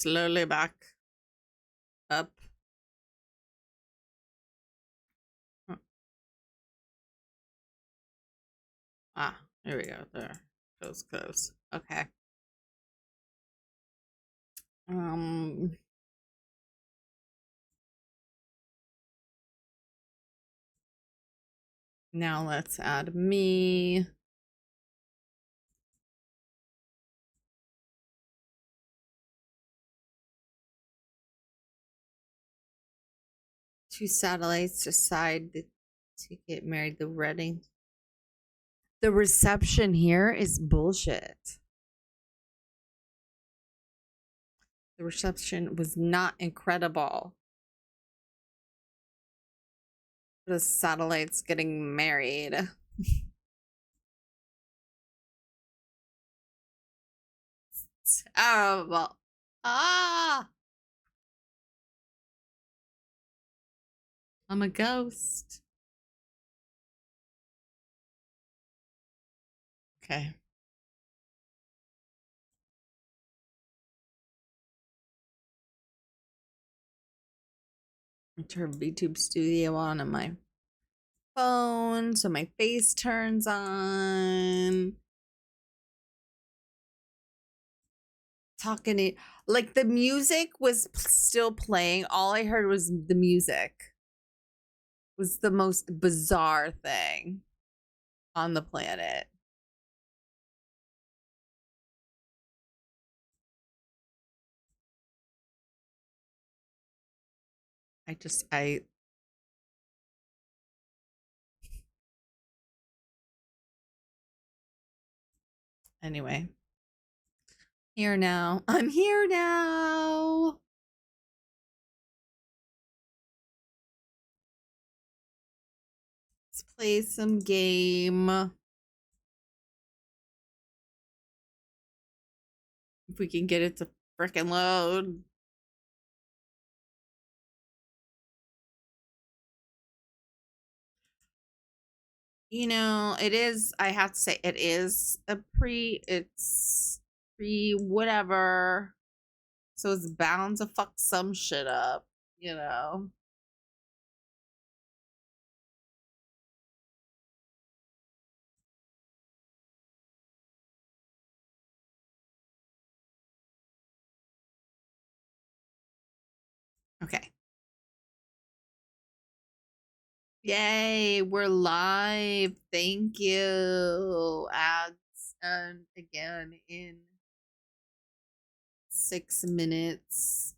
slowly back up. Ah, here we go. There. Close, close. Okay. Um, now let's add me. Two satellites decide to get married. The wedding. The reception here is bullshit. The reception was not incredible. The satellites getting married. Terrible. Ah! I'm a ghost. Okay. I turn VTube Studio on my phone so my face turns on. Talking it like the music was still playing. All I heard was the music. It was the most bizarre thing on the planet. I anyway. Here now. I'm here now. Let's play some game. If we can get it to frickin' load. You know, it is, I have to say, it is it's pre whatever. So it's bound to fuck some shit up, you know? Okay. Yay, we're live. Thank you. Ads and again in 6 minutes.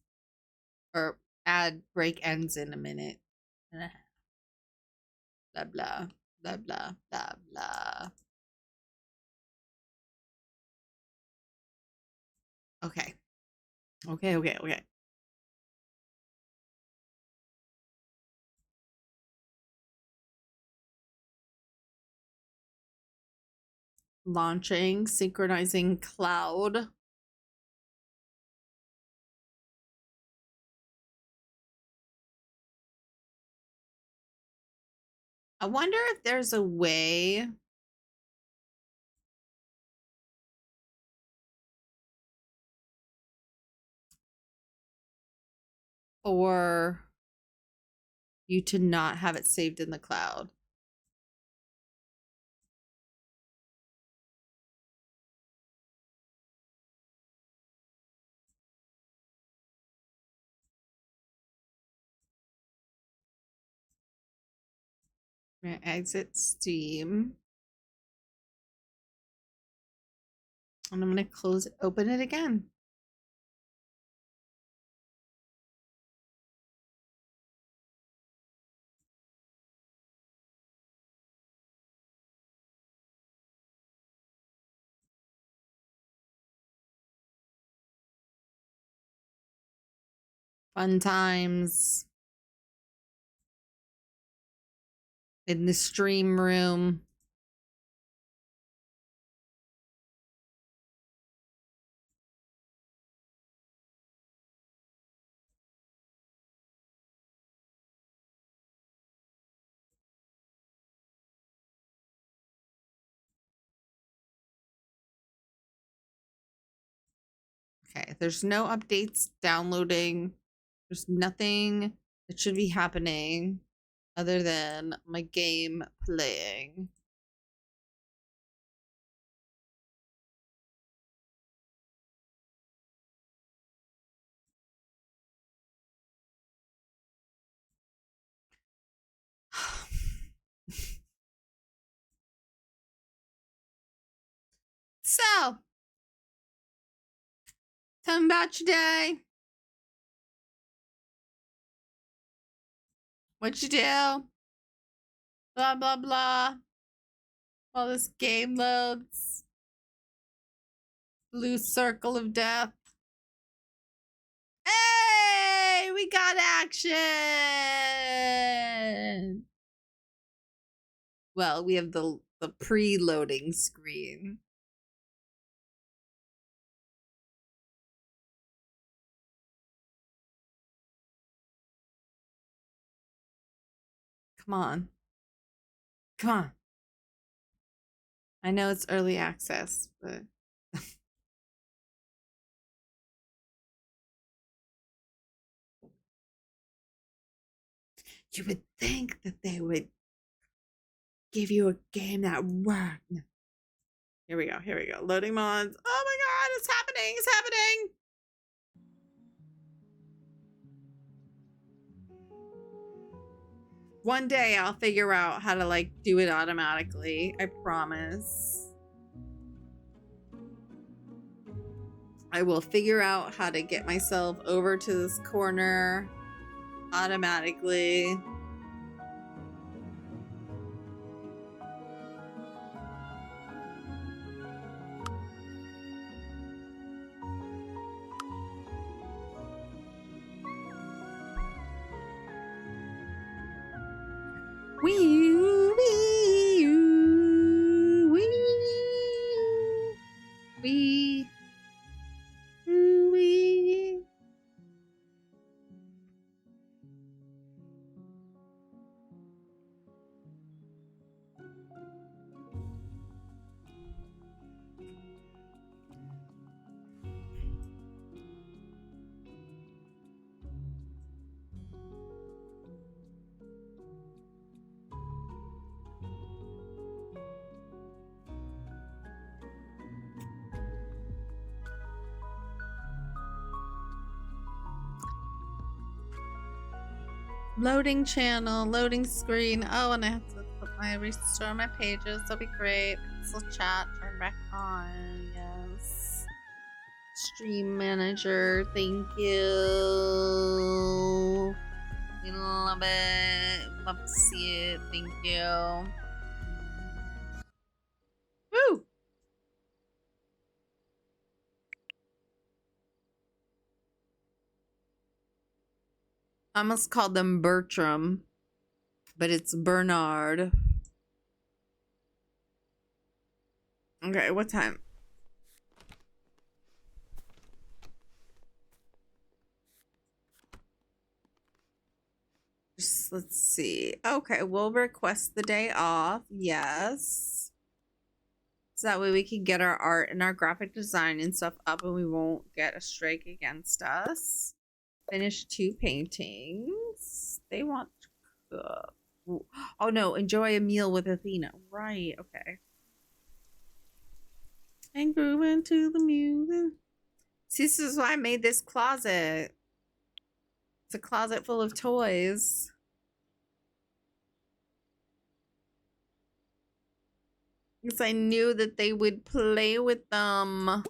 Or ad break ends in a minute and a half. Blah blah blah blah blah blah. Okay. Okay. Launching, synchronizing cloud. I wonder if there's a way for you to not have it saved in the cloud. I'm gonna exit Steam. And I'm gonna close it, open it again. Fun times in the stream room. Okay, there's no updates downloading. There's nothing that should be happening other than my game playing. So, tell me about your day. What you do? Blah, blah, blah. While this game loads. Blue circle of death. Hey, we got action. Well, we have the preloading screen. Come on. Come on. I know it's early access, but you would think that they would give you a game that worked. Here we go. Here we go. Loading mods. Oh my god, it's happening. It's happening. One day I'll figure out how to like do it automatically. I promise. I will figure out how to get myself over to this corner automatically. Wee, wee, wee, wee, wee. Loading channel, loading screen. Oh, and I have to put restore my pages. That'll be great. Pixel chat, turn back on. Yes. Stream manager, thank you. We love it. Love to see it. Thank you. Woo! I almost called them Bertram, but it's Bernard. Okay, what time? Just, let's see. Okay, we'll request the day off. Yes. So that way we can get our art and our graphic design and stuff up and we won't get a strike against us. Finish 2 paintings. They want to cook. Oh no, enjoy a meal with Athena. Right, okay. And grew into the music. See, this is why I made this closet. It's a closet full of toys. Because I knew that they would play with them.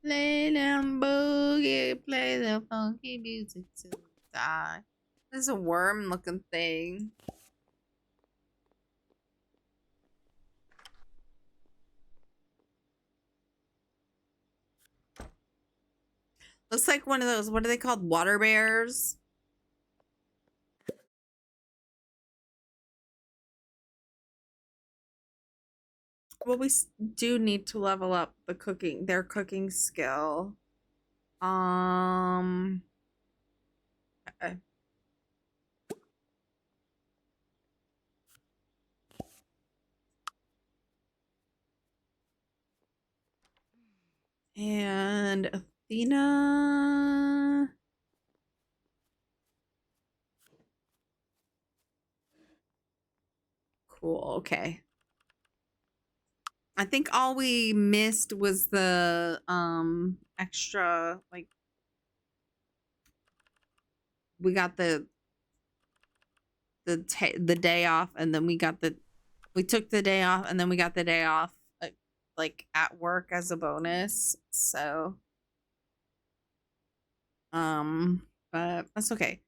Play them boogie, play the funky music till we die. There's a worm looking thing. Looks like one of those, what are they called? Water bears? Well, we do need to level up the cooking, their cooking skill. Okay. And Athena. Cool. Okay. I think all we missed was the extra, like, we got the day off, and then we took the day off, and then we got the day off like at work as a bonus. So but that's okay.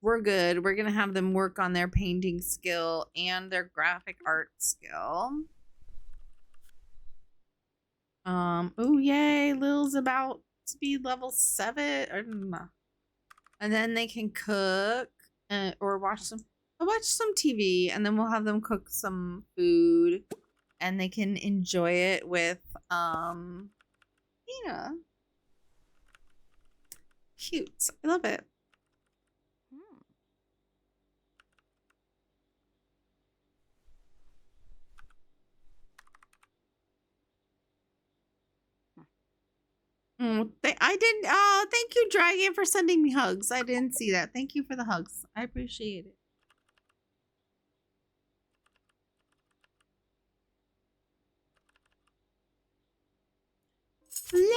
We're good. We're gonna have them work on their painting skill and their graphic art skill. Oh yay, Lil's about to be level 7 or no. And then they can cook or watch some TV, and then we'll have them cook some food, and they can enjoy it with Tina. Cute. I love it. I didn't. Oh, thank you, Dragon, for sending me hugs. I didn't see that. Thank you for the hugs. I appreciate it. Yay!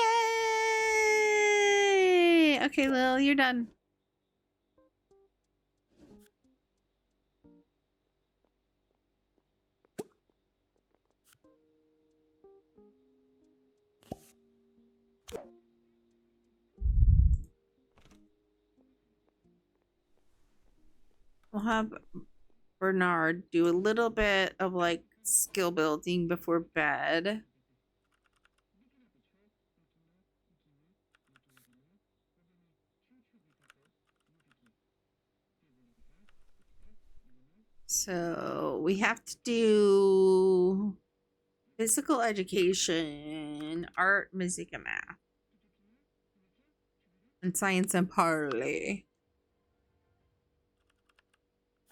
Okay, Lil, you're done. We'll have Bernard do a little bit of like skill building before bed. So we have to do physical education, art, music, and math, and science and parley.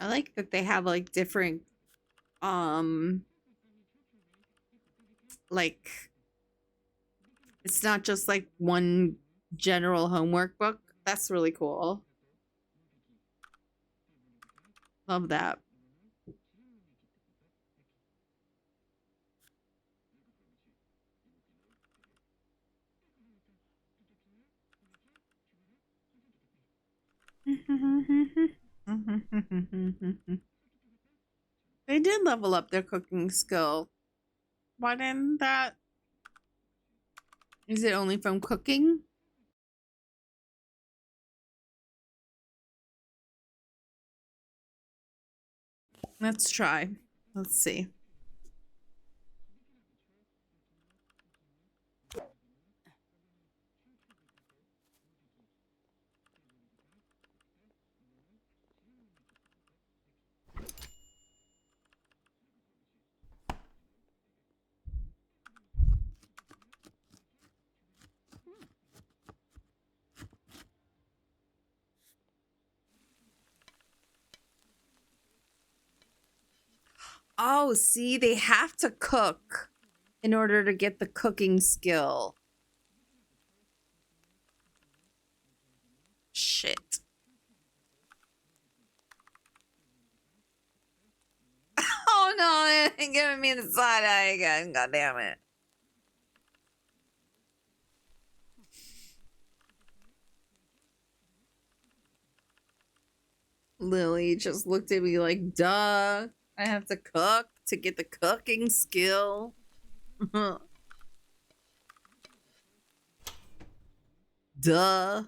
I like that they have like different like it's not just like one general homework book. That's really cool. Love that. They did level up their cooking skill. Why didn't that? Is it only from cooking? Let's try. Let's see. Oh, see, they have to cook in order to get the cooking skill. Shit. Oh no, they're giving me the side eye again. God damn it. Lily just looked at me like, duh. I have to cook to get the cooking skill. Duh. Duh.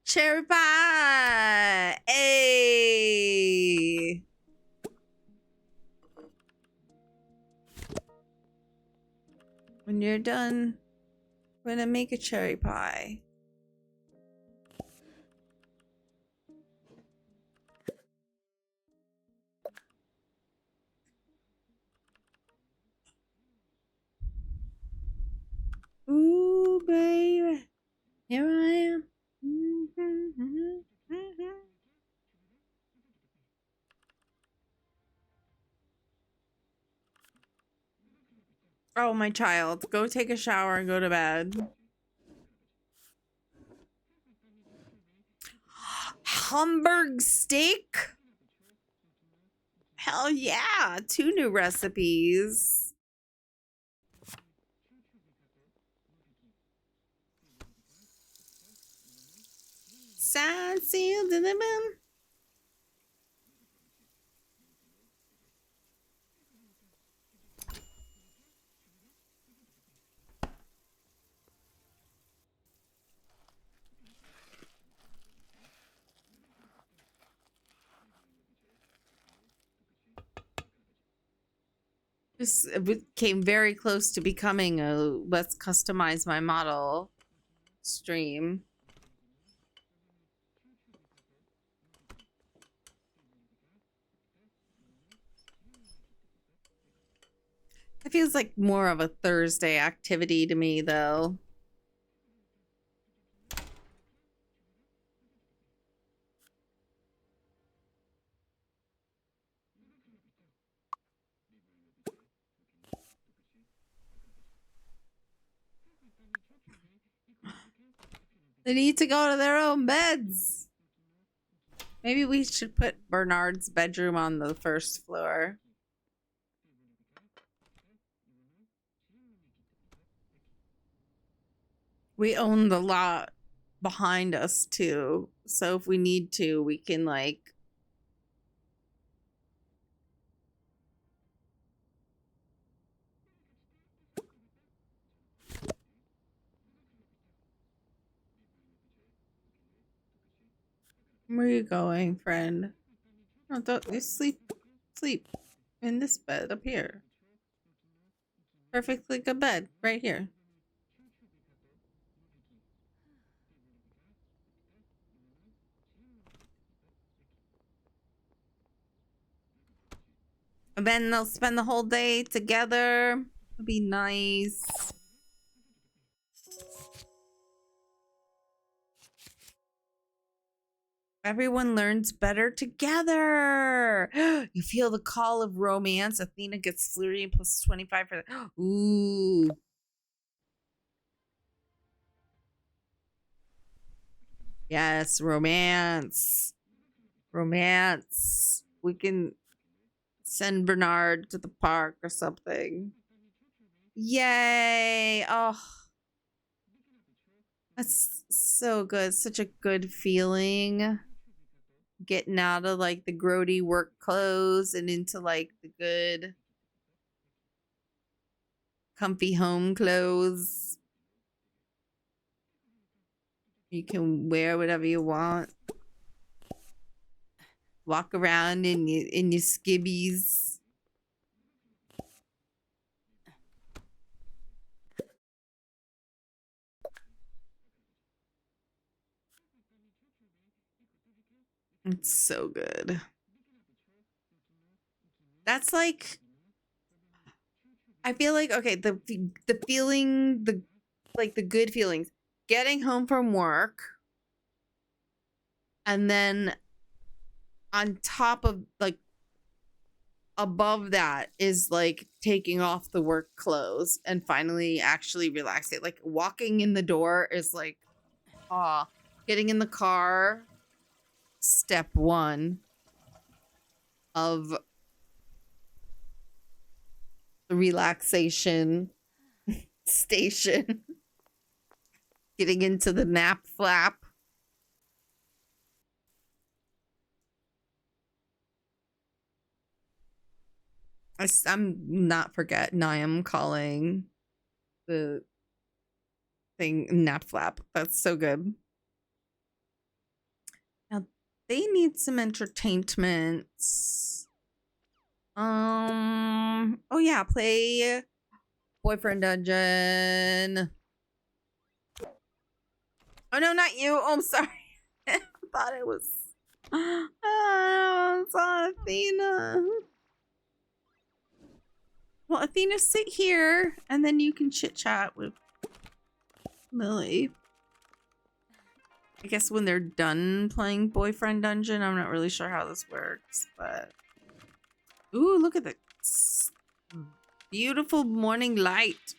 Cherry pie. Hey. When you're done, we're gonna make a cherry pie. Oh, my child. Go take a shower and go to bed. Hamburg steak? Hell yeah. 2 new recipes. Side sealed in the moon. This came very close to becoming a let's customize my model stream. It feels like more of a Thursday activity to me, though. They need to go to their own beds. Maybe we should put Bernard's bedroom on the first floor. We own the lot behind us too. So if we need to, we can like where are you going, friend? No, don't you sleep in this bed up here. Perfectly good bed right here. And then they'll spend the whole day together. It'll be nice. Everyone learns better together. You feel the call of romance. Athena gets flirty plus 25 for that. Ooh. Yes, romance. Romance. We can send Bernard to the park or something. Yay. Oh, that's so good. Such a good feeling. Getting out of like the grody work clothes and into like the good comfy home clothes. You can wear whatever you want. Walk around in your skibbies. It's so good. That's like, I feel like, okay, the feeling, the like the good feelings, getting home from work, and then on top of like above that is like taking off the work clothes and finally actually relaxing. Like walking in the door is like, ah, getting in the car, step 1 of the relaxation station. Getting into the nap flap. I'm not forgetting. I am calling the thing nap flap. That's so good. Now they need some entertainments. Oh yeah, play boyfriend dungeon. Oh no, not you. Oh, I'm sorry. I thought it was. Oh, it's Athena. Well, Athena, sit here, and then you can chit chat with Lily. I guess when they're done playing boyfriend dungeon, I'm not really sure how this works, but ooh, look at this. Beautiful morning light.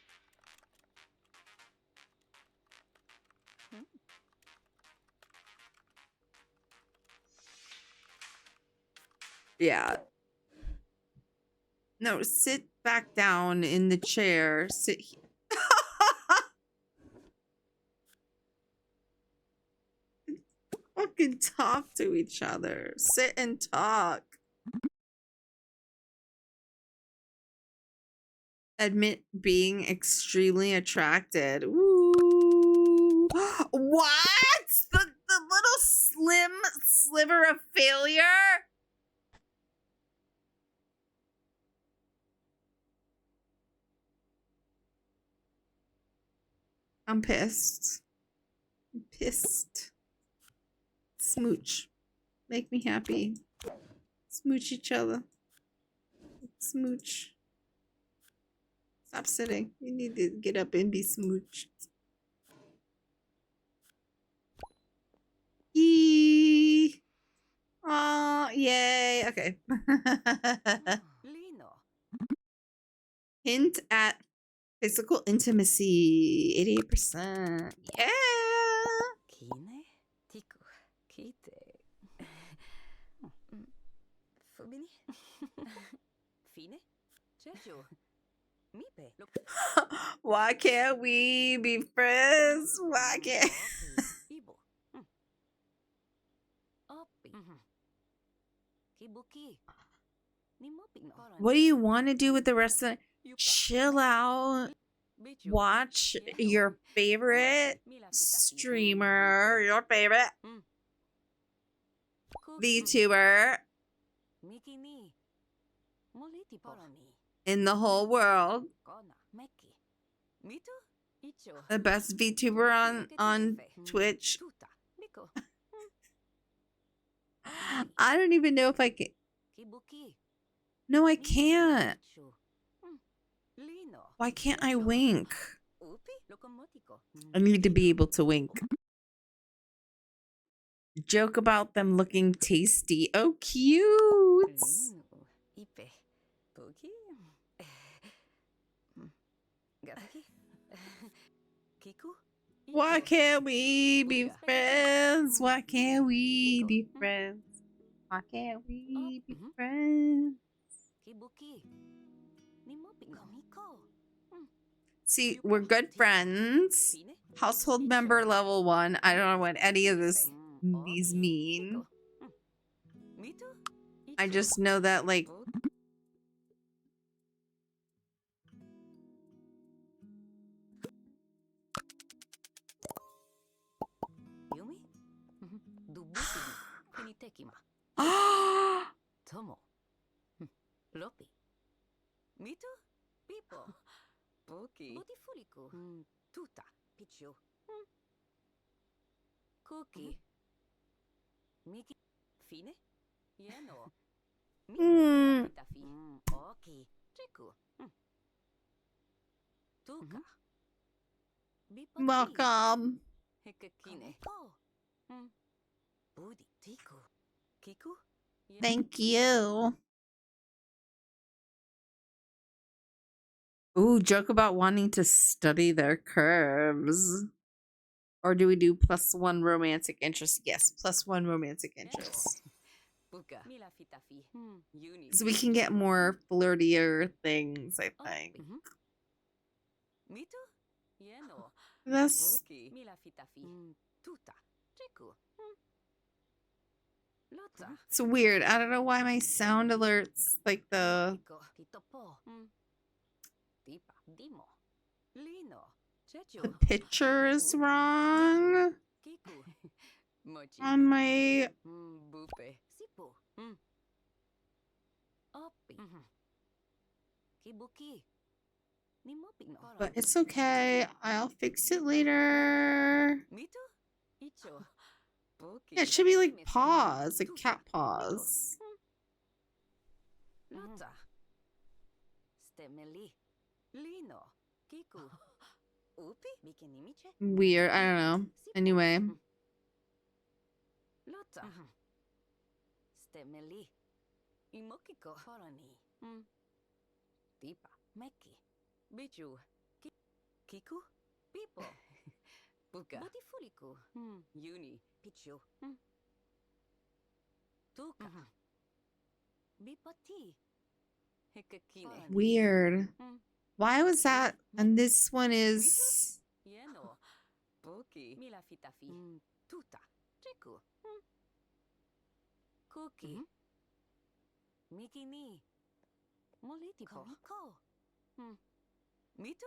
Yeah. No, sit back down in the chair. Sit here. Fucking talk to each other. Sit and talk. Admit being extremely attracted. Ooh. What? The little slim sliver of failure? I'm pissed. I'm pissed. Smooch. Make me happy. Smooch each other. Smooch. Stop sitting. You need to get up and be smooched. Yee. Oh, yay. Okay. Hint at physical intimacy. 88%. Yeah. Why can't we be friends? Why can't... What do you want to do with the rest of the... Chill out. Watch your favorite streamer, your favorite VTuber in the whole world. The best VTuber on Twitch. I don't even know if I can. No, I can't. Why can't I wink? I need to be able to wink. Joke about them looking tasty. Oh, cute. Why can't we be friends? Why can't we be friends? Why can't we be friends? See, we're good friends. Household member level 1. I don't know what any of these mean. I just know that, like, welcome. Thank you. Ooh, joke about wanting to study their curves. Or do we do +1 romantic interest? Yes, +1 romantic interest. So we can get more flirtier things, I think. That's... It's weird. I don't know why my sound alerts, like the picture is wrong on my... But it's okay. I'll fix it later. Yeah, it should be like paws, like cat paws. Weird. I don't know. Anyway. Meki. Bichu. Kiku. Pipo. Buka. Botifuliku. Uni. Pichu. Tuka. Bipati. Hikakine. Weird. Why was that? And this one is. Yeno. Boki. Mila fitafi. Tuta. Chiku. Cookie. Miki ni. Molitipo. Ko. Mitu?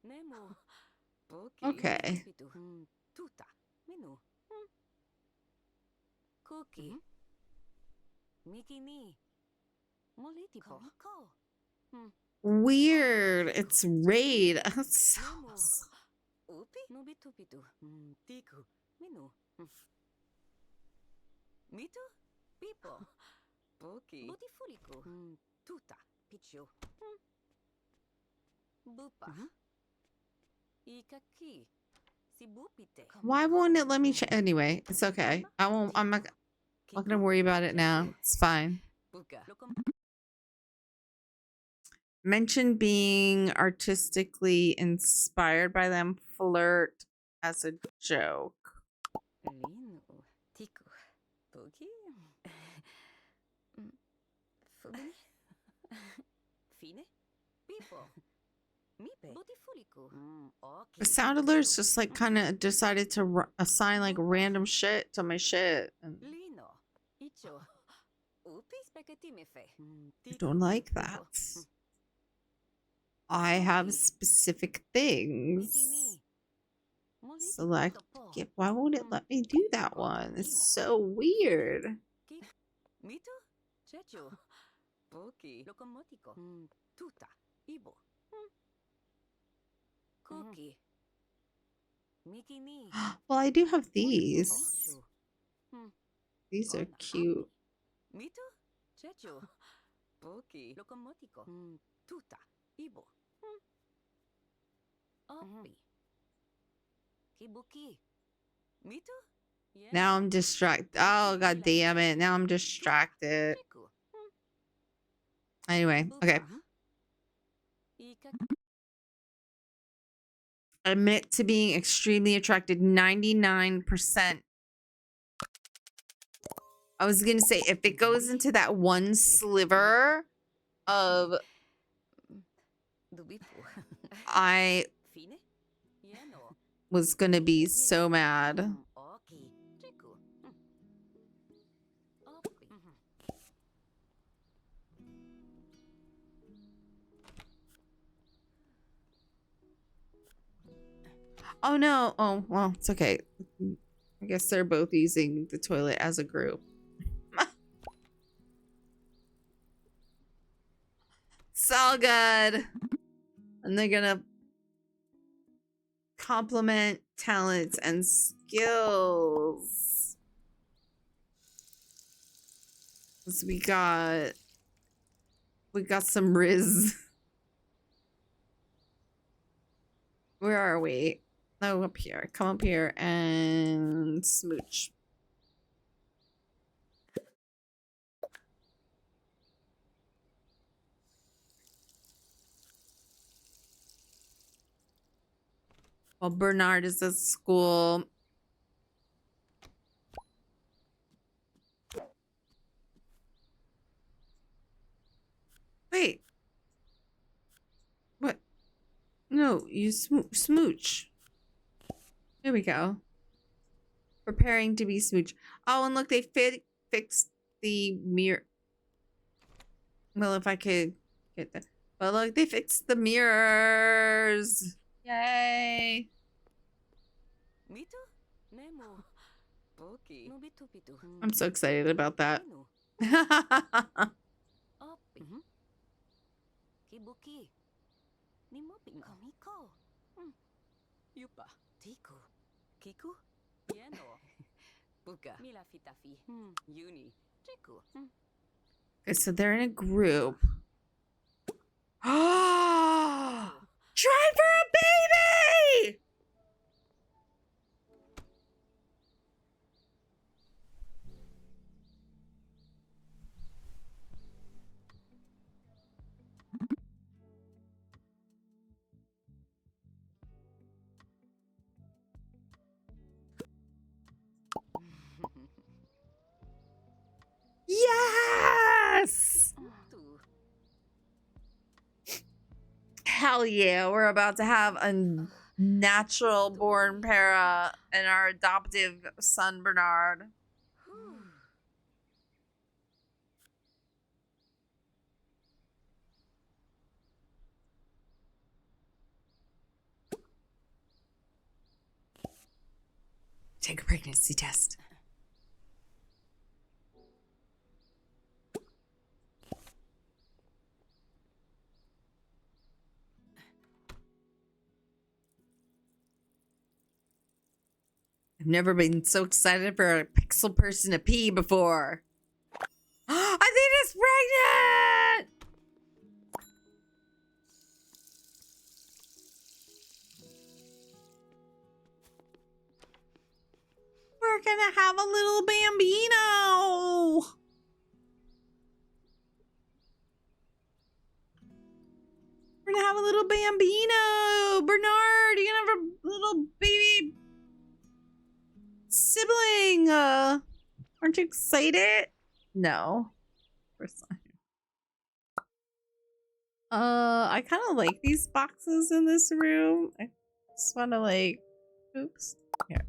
Nemu. Boki. Okay. Tuta. Minu. Cookie. Miki ni. Molitipo. Ko. Weird. It's raid. Nemu. Upi? Nobitu pitu. Tiku. Minu. Mitu? Pipo. Boki. Botifuliku. Tuta. Pichu. Bupa. Ikaki. Sibupite. Why won't it let me check? Anyway, it's okay. I won't. I'm not gonna worry about it now. It's fine. Buka. Mention being artistically inspired by them. Flirt as a joke. Linu. Tiku. Boki. Fubini. Fine. Pipo. Mipe. Botifuliku. The sound alerts just like kind of decided to assign like random shit to my shit. And Lino. Icho. Upi spaghetti-me-fe. I don't like that. I have specific things. Select gift. Why won't it let me do that one? It's so weird. Mitu? Chechu. Boki. Locomotico. Tuta. Ibo. Cookie. Miki ni. Well, I do have these. These are cute. Mitu? Chechu. Boki. Locomotico. Tuta. Ibo. Opi. Kibuki. Mitu? Now I'm distracted. Oh, god damn it. Now I'm distracted. Anyway, okay. Admit to being extremely attracted. 99%. I was gonna say, if it goes into that one sliver of... I was gonna be so mad. Oh no. Oh, well, it's okay. I guess they're both using the toilet as a group. It's all good. And they're gonna compliment talents and skills. 'Cause we got some Riz. Where are we? Oh, up here. Come up here and smooch. While Bernard is at school. Wait. What? No, you smooch. There we go. Preparing to be smooch. Oh, and look, they fixed the mirror. Well, if I could get that. But look, they fixed the mirrors. Yay. I'm so excited about that. Okay, so they're in a group. Oh, try for a baby! hell yeah, we're about to have a natural born para and our adoptive son Bernard. Take a pregnancy test. I've never been so excited for a pixel person to pee before. I think it's pregnant! We're gonna have a little bambino! We're gonna have a little bambino! Bernard, you're gonna have a little baby sibling! Aren't you excited? No. Of course not. I kind of like these boxes in this room. I just want to like, oops. Here.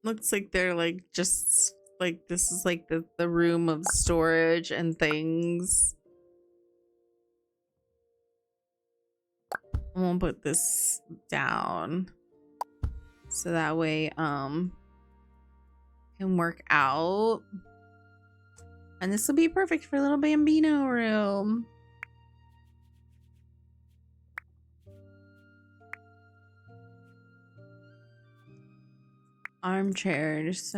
Looks like they're like just like this is like the room of storage and things. I won't put this down so that way can work out. And this will be perfect for a little bambino room. Armchairs.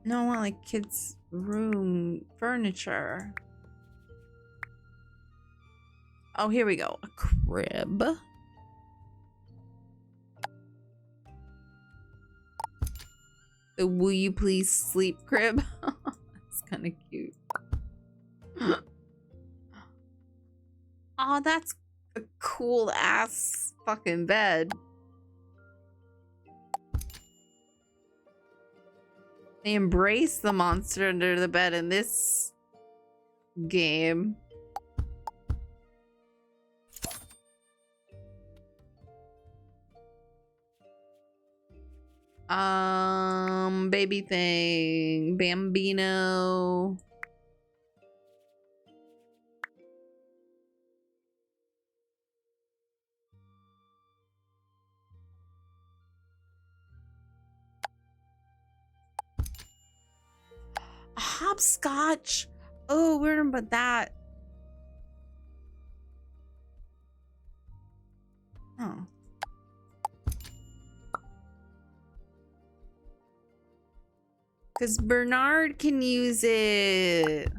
No, I want like kids' room furniture. Oh, here we go. A crib. The will you please sleep crib? That's kind of cute. Oh, that's a cool ass fucking bed. They embrace the monster under the bed in this game. Baby thing, bambino. A hopscotch. Oh, where did I put that? Oh. Because Bernard can use it.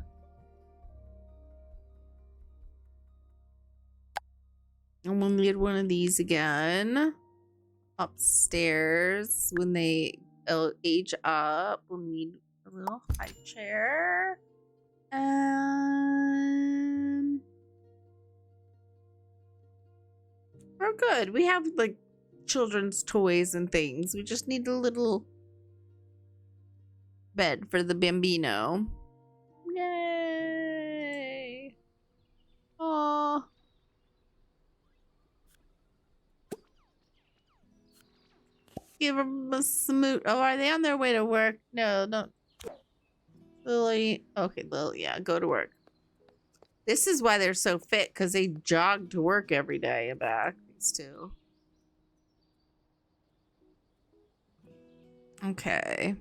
And we'll need one of these again. Upstairs. When they age up, we'll need a little high chair. And we're good. We have like children's toys and things. We just need a little bed for the bambino. Yay! Aww. Give them a smoot. Oh, are they on their way to work? No, don't. Lily. Okay, Lily, yeah, go to work. This is why they're so fit, because they jog to work every day and back. These two. Okay.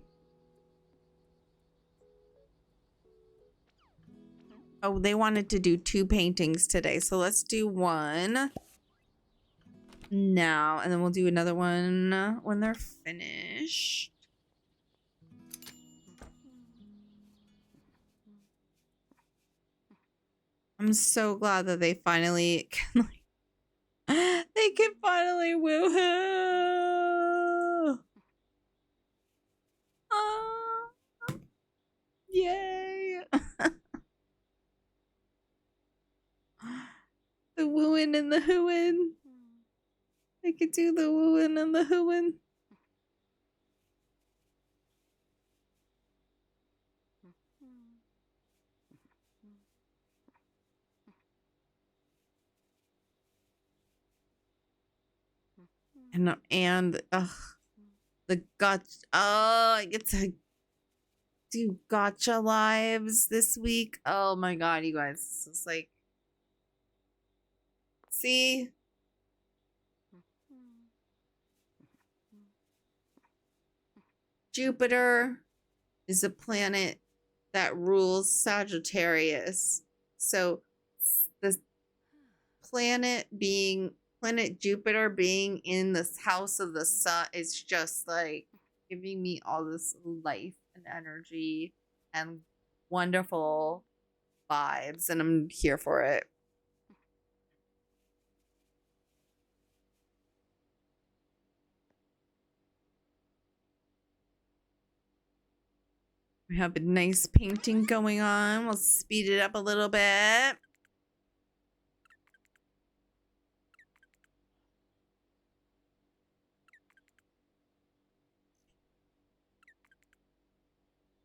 Oh, they wanted to do 2 paintings today, so let's do one now, and then we'll do another one when they're finished. I'm so glad that they finally can, like, they can finally woo-hoo. wooing and the hooing. I could do the wooing and the hooing. And the gotcha. Oh, I get to do gotcha lives this week. Oh my god, you guys. It's like, see? Jupiter is a planet that rules Sagittarius. So the planet Jupiter being in this house of the sun is just like giving me all this life and energy and wonderful vibes, and I'm here for it. We have a nice painting going on. We'll speed it up a little bit.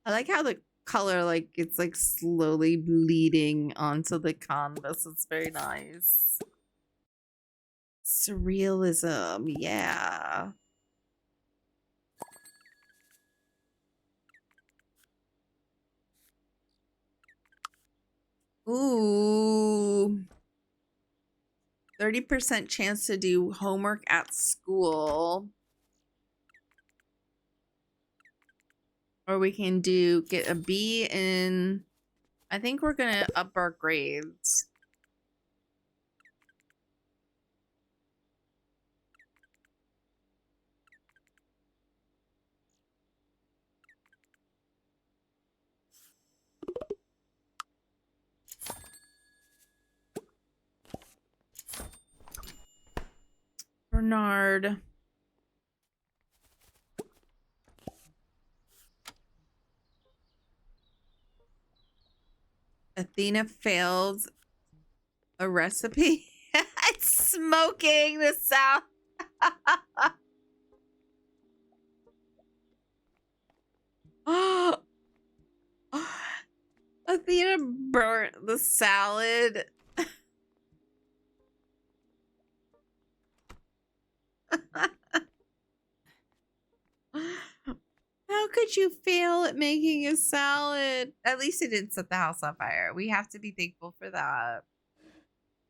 I like how the color, like, it's like slowly bleeding onto the canvas. It's very nice. Surrealism, yeah. Ooh. 30% chance to do homework at school. Or we can get a B in, I think we're gonna up our grades. Bernard. Athena failed a recipe. It's smoking the sound. Athena burnt the salad. How could you fail at making a salad? At least it didn't set the house on fire. We have to be thankful for that.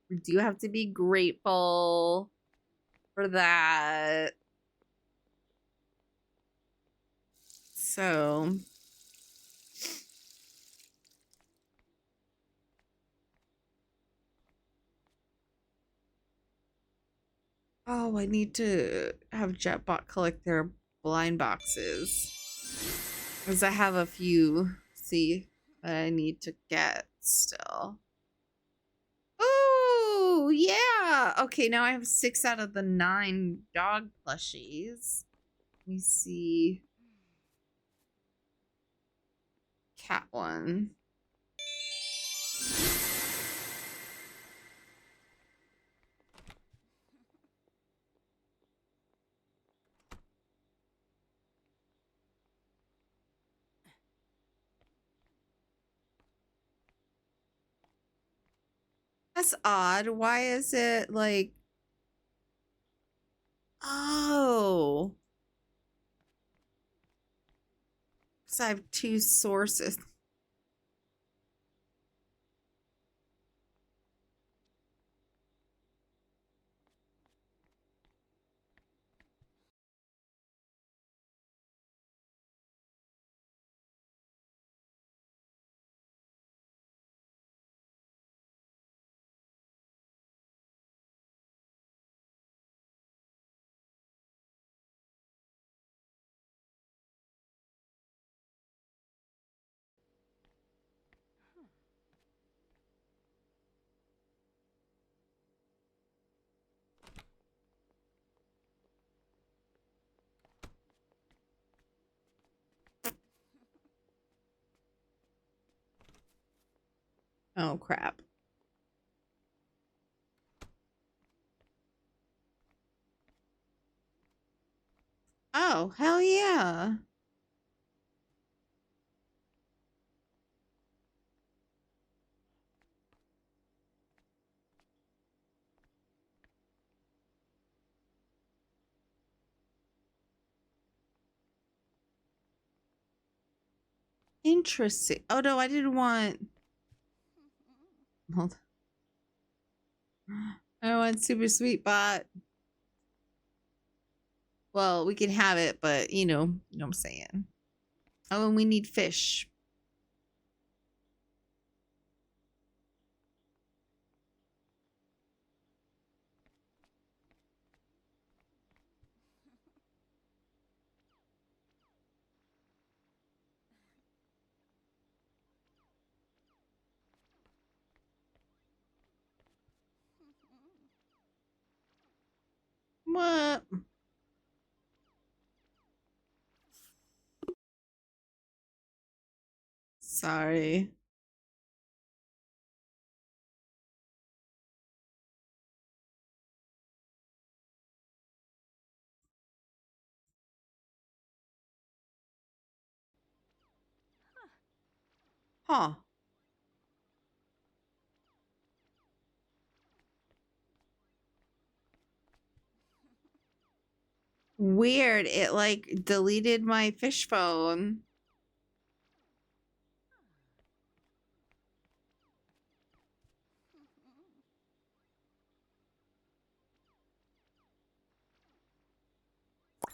We do have to be grateful for that. So, oh, I need to have Jetbot collect their blind boxes. Because I have a few, see, that I need to get still. Oh, yeah. Okay, now I have 6 out of the 9 dog plushies. Let me see. Cat one. That's odd. Why is it like... Oh. Because I have 2 sources. Oh, crap. Oh, hell yeah. Interesting. Oh no, I didn't want. Hold on. I want super sweet bot. Well, we can have it, but you know what I'm saying. Oh, and we need fish. What? Sorry. Huh. Weird. It like deleted my fish phone.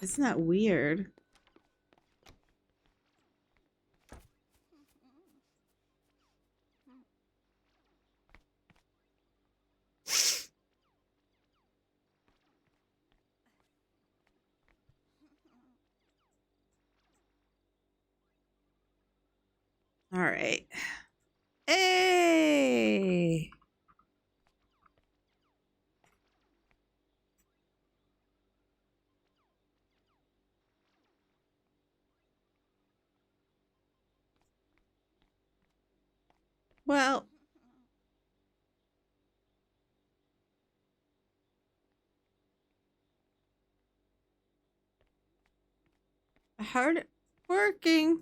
Isn't that weird? All right. Hey. Well, hard working.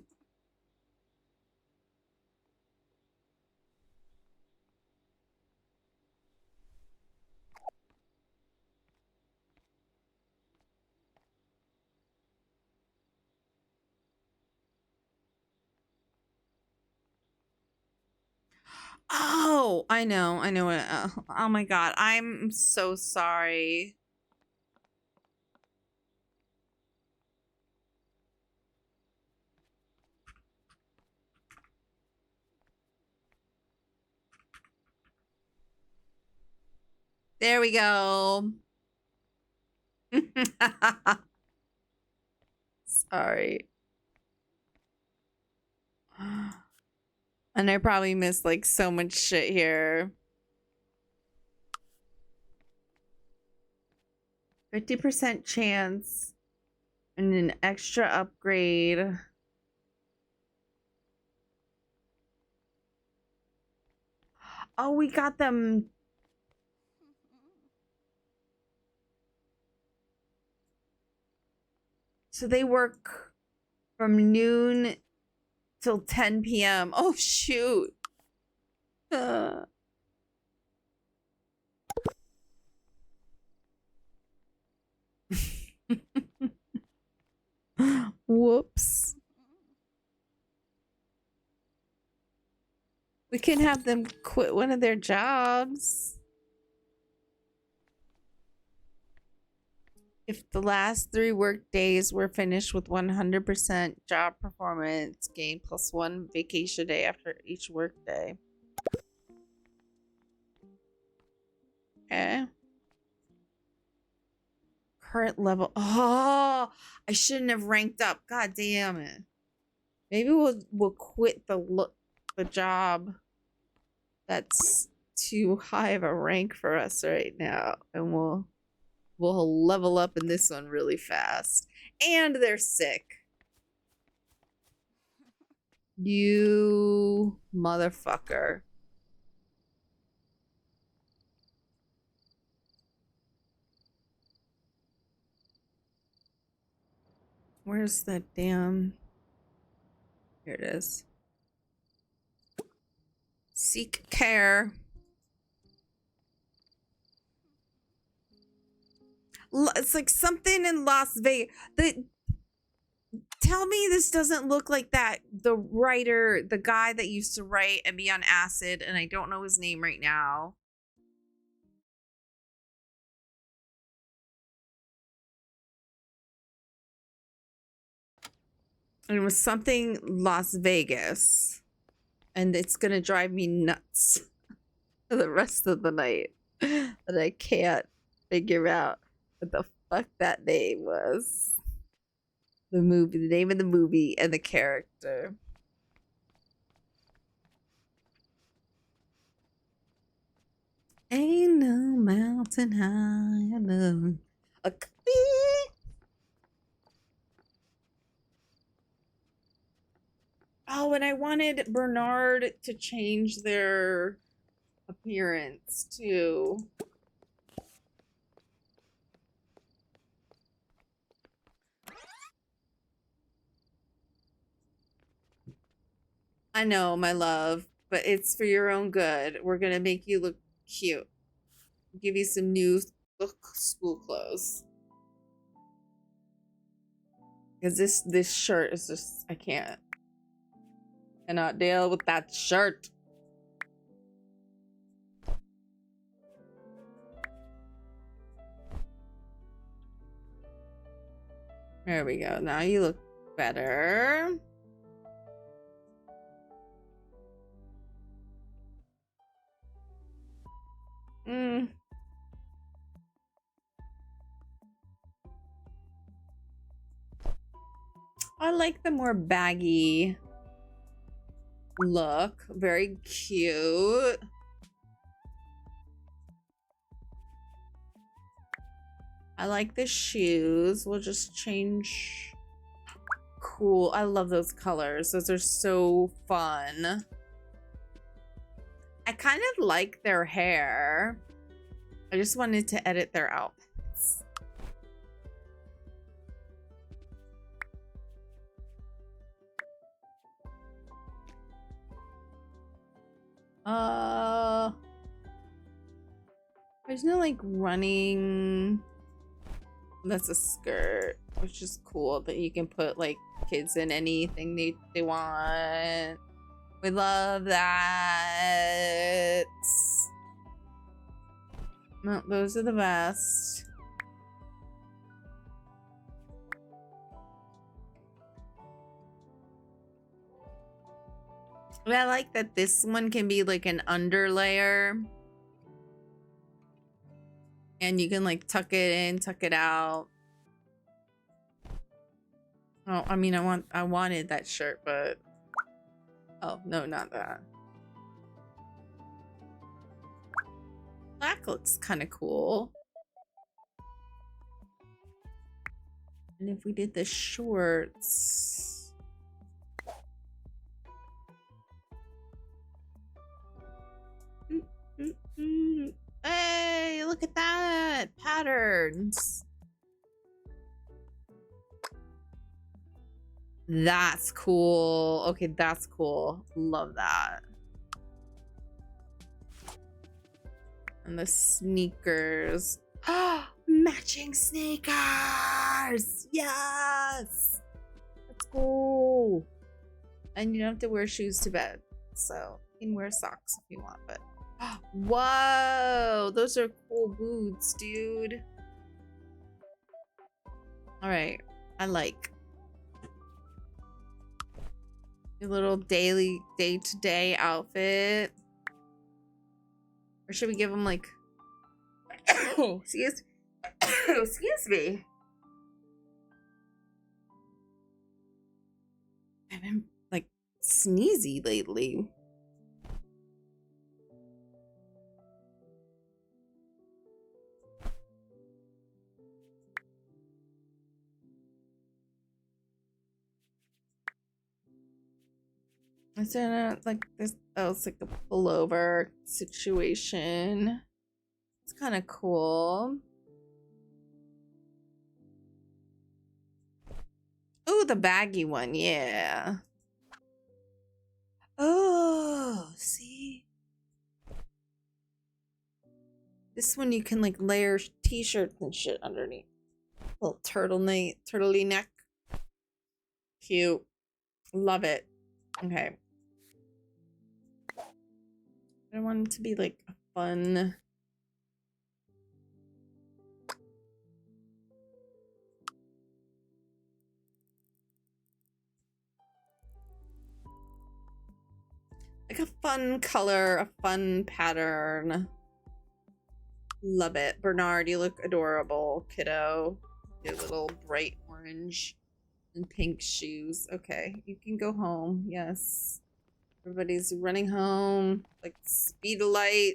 Oh, I know. I know it. Oh my god. I'm so sorry. There we go. Sorry. And I probably missed like so much shit here. 50% chance and an extra upgrade. Oh, we got them. So they work from noon till 10 p.m. Oh, shoot. Uh. Whoops. We can have them quit one of their jobs. If the last 3 work days were finished with 100% job performance gain plus 1 vacation day after each work day. Okay. Current level. Oh, I shouldn't have ranked up. God damn it. Maybe we'll quit the job that's too high of a rank for us right now, and we'll level up in this one really fast. And they're sick. You motherfucker. Where's the damn... Here it is. Seek care. It's like something in Las Vegas. Tell me this doesn't look like that. The writer, the guy that used to write and be on acid, and I don't know his name right now. And it was something Las Vegas. And it's going to drive me nuts for the rest of the night. That I can't figure out what the fuck that name was. The movie, the name of the movie, and the character. Ain't no mountain high enough. Oh, and I wanted Bernard to change their appearance too. I know, my love, but it's for your own good. We're gonna make you look cute. Give you some new school clothes. Because this shirt is just, I can't. Cannot deal with that shirt. There we go. Now you look better. I like the more baggy look. Very cute. I like the shoes. We'll just change. Cool. I love those colors. Those are so fun. I kind of like their hair. I just wanted to edit their outfits. There's no like running. That's a skirt, which is cool that you can put like kids in anything they want. We love that. No, those are the best. But I like that this one can be like an underlayer. And you can like tuck it in, tuck it out. Oh, I mean, I wanted that shirt, but oh no, not that. Black looks kind of cool. And if we did the shorts, hey, look at that patterns. That's cool. Okay, that's cool. Love that. And the sneakers. Ah, matching sneakers. Yes. That's cool. And you don't have to wear shoes to bed. So you can wear socks if you want, but whoa, those are cool boots, dude. All right, I like your little day-to-day outfit. Or should we give them like excuse me. I've been like sneezy lately. Is it like this? Oh, it's like a pullover situation. It's kind of cool. Oh, the baggy one, yeah. Oh, see? This one you can like layer t-shirts and shit underneath. Little turtley neck. Cute. Love it. Okay. I want it to be like a fun. Like a fun color, a fun pattern. Love it. Bernard, you look adorable, kiddo. Your little bright orange and pink shoes. Okay, you can go home. Yes. Everybody's running home. Like speed of light.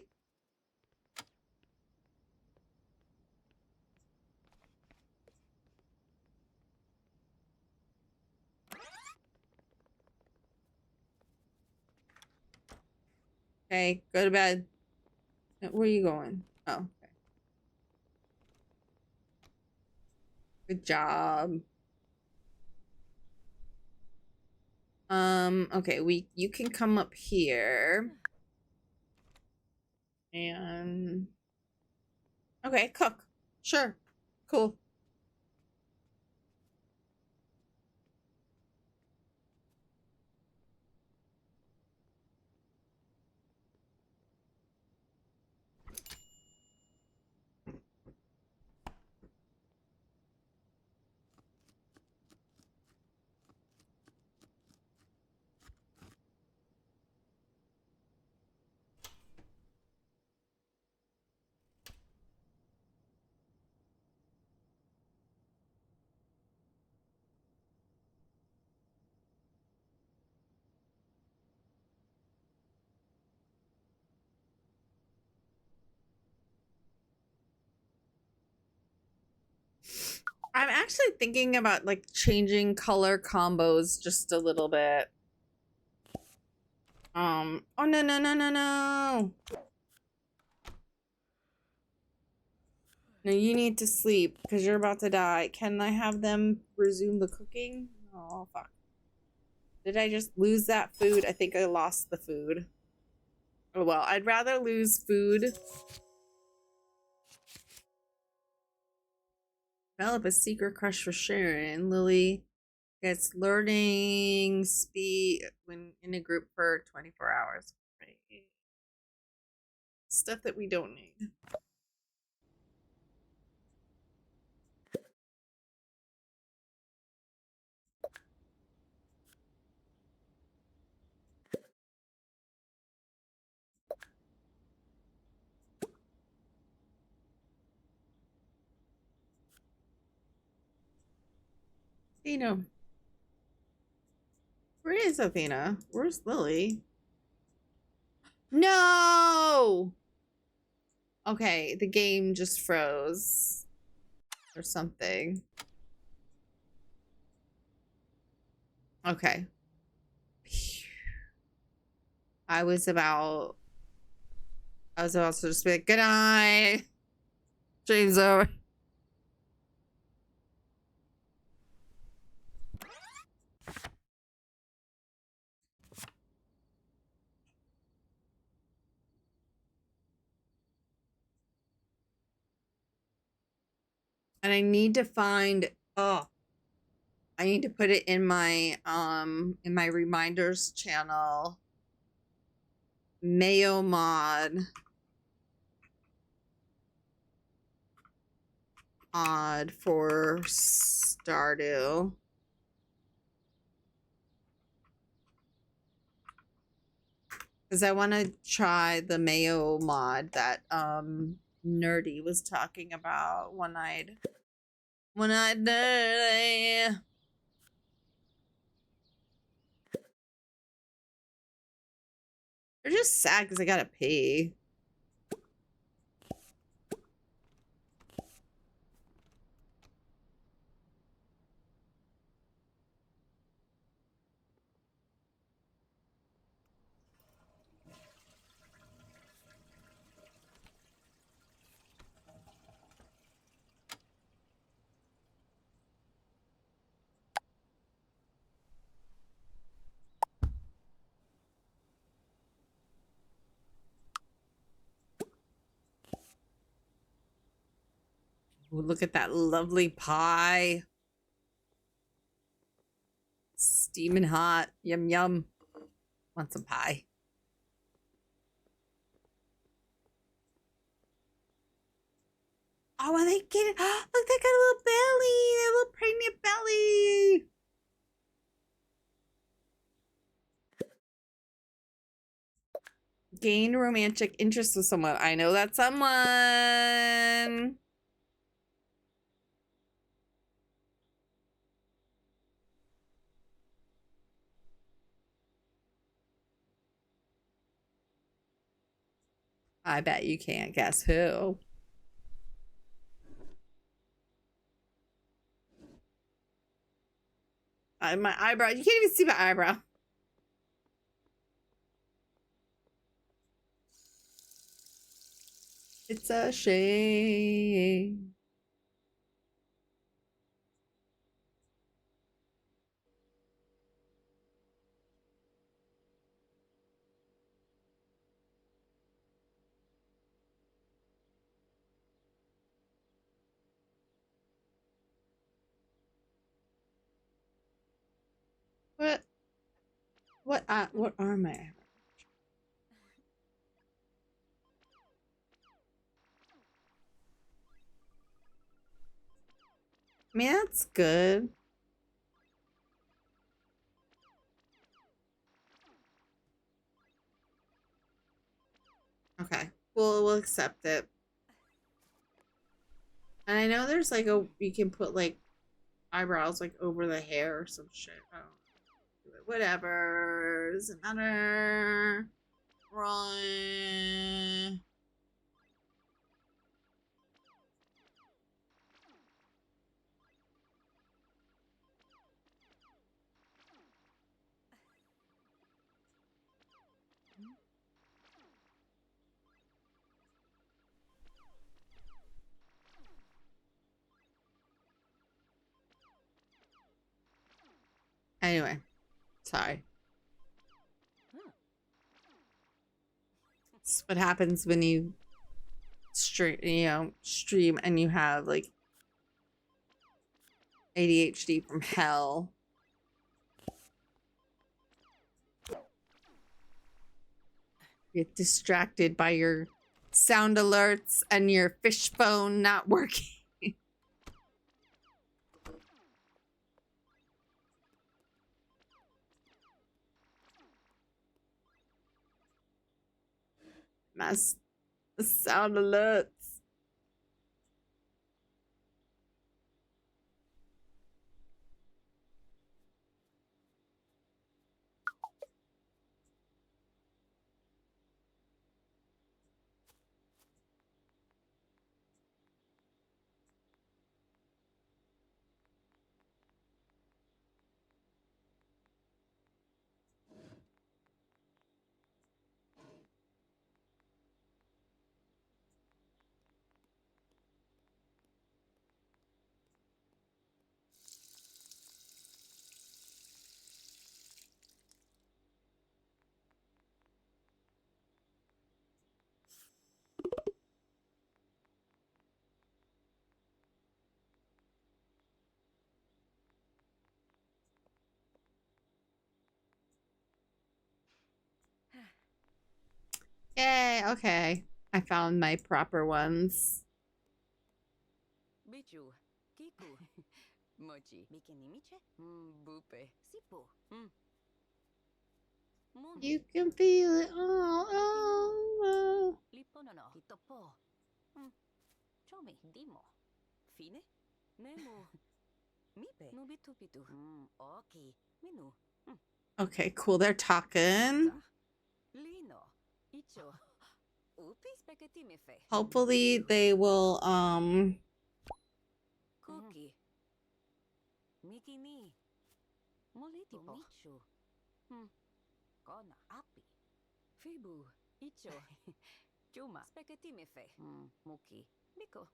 Okay, go to bed. Where are you going? Oh, okay. Good job. Okay, you can come up here. And okay, cook. Sure. Cool. I'm actually thinking about like changing color combos just a little bit. Oh no no no no no. No, you need to sleep because you're about to die. Can I have them resume the cooking? Oh fuck. Did I just lose that food? I think I lost the food. Oh well, I'd rather lose food. Develop a secret crush for Sharon. Lily gets learning speed when in a group for 24 hours. Right. Stuff that we don't need. Athena. Where is Athena? Where's Lily? No! Okay, the game just froze. Or something. Okay. I was about to just be like, good night. Stream's over. And I need to find I need to put it in my reminders channel. Mayo mod for Stardew. Because I want to try the mayo mod that Nerdy was talking about. One-eyed nerdy. They're just sad because I gotta pee. Ooh, look at that lovely pie. Steaming hot. Yum, yum. Want some pie. Oh, are they getting? Look, they got a little belly. A little pregnant belly. Gain romantic interest with someone. I know that someone. I bet you can't guess who. My eyebrow. You can't even see my eyebrow. It's a shame. What? What are my? I mean, that's good. Okay, we'll accept it. And I know there's like you can put like eyebrows like over the hair or some shit. I don't know. Whatever. Doesn't matter. Right. Anyway, sorry. It's what happens when you stream and you have like ADHD from hell. Get distracted by your sound alerts and your fish phone not working. My sound alerts. Yay, okay. I found my proper ones. Bichu. Kiku. Mochi. Bikinimiche. Bupe. Sipo. You can feel it all over. Liponono. Hitopo. Chomi. Dimo. Fine. Nemo. Mipe. Nubitupitu. Oki. Minu. Okay, cool. They're talking. Lino. Icho. Upi spaghetti mefe. Hopefully they will Cookie. Miki ni. Molitipo. Michu. Kona. Api. Fibu. Icho. Chuma. Spaghetti mefe. Muki. Miko.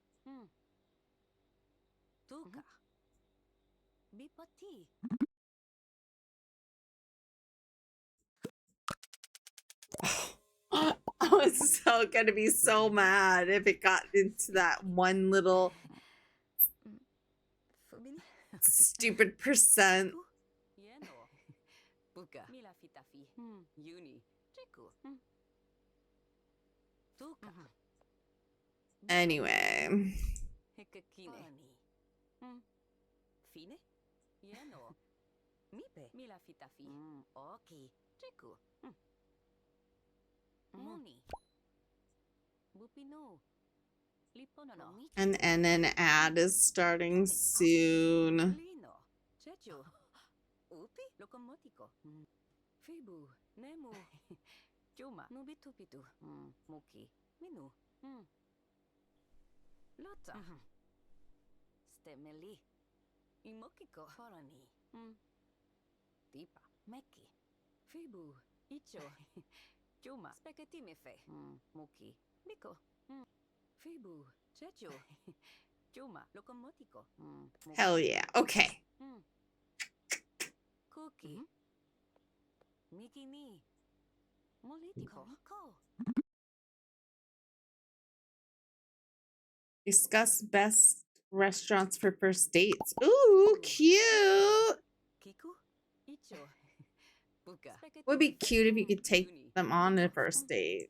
Tuka. Bipati. I was so gonna be so mad if it got into that one little Stupid percent. Yeno. Buka. Mila fitafi. Uni. Chiku. Tuka. Anyway. Hekakine. Fine? Yeno. Mipe. Mila fitafi. Okay. Chiku. Muni. Bupino. Liponono. And an ad is starting soon. Lino. Chechu. Upi. Lokomotiko. Fibu. Nemu. Chuma. Nubitupitu. Muki. Minu. Lota. Stemeli. Imokiko. Horani. Tipa. Meki. Fibu. Icho. Chuma. Spaghetti mefe. Muki. Miko. Fibu. Chechu. Chuma. Lokomotiko. Hell yeah. Okay. Cookie. Miki ni. Molitiko. Ko. Discuss best restaurants for first dates. Ooh, cute. Kiku. Icho. Buka. Would be cute if you could take them on a first date.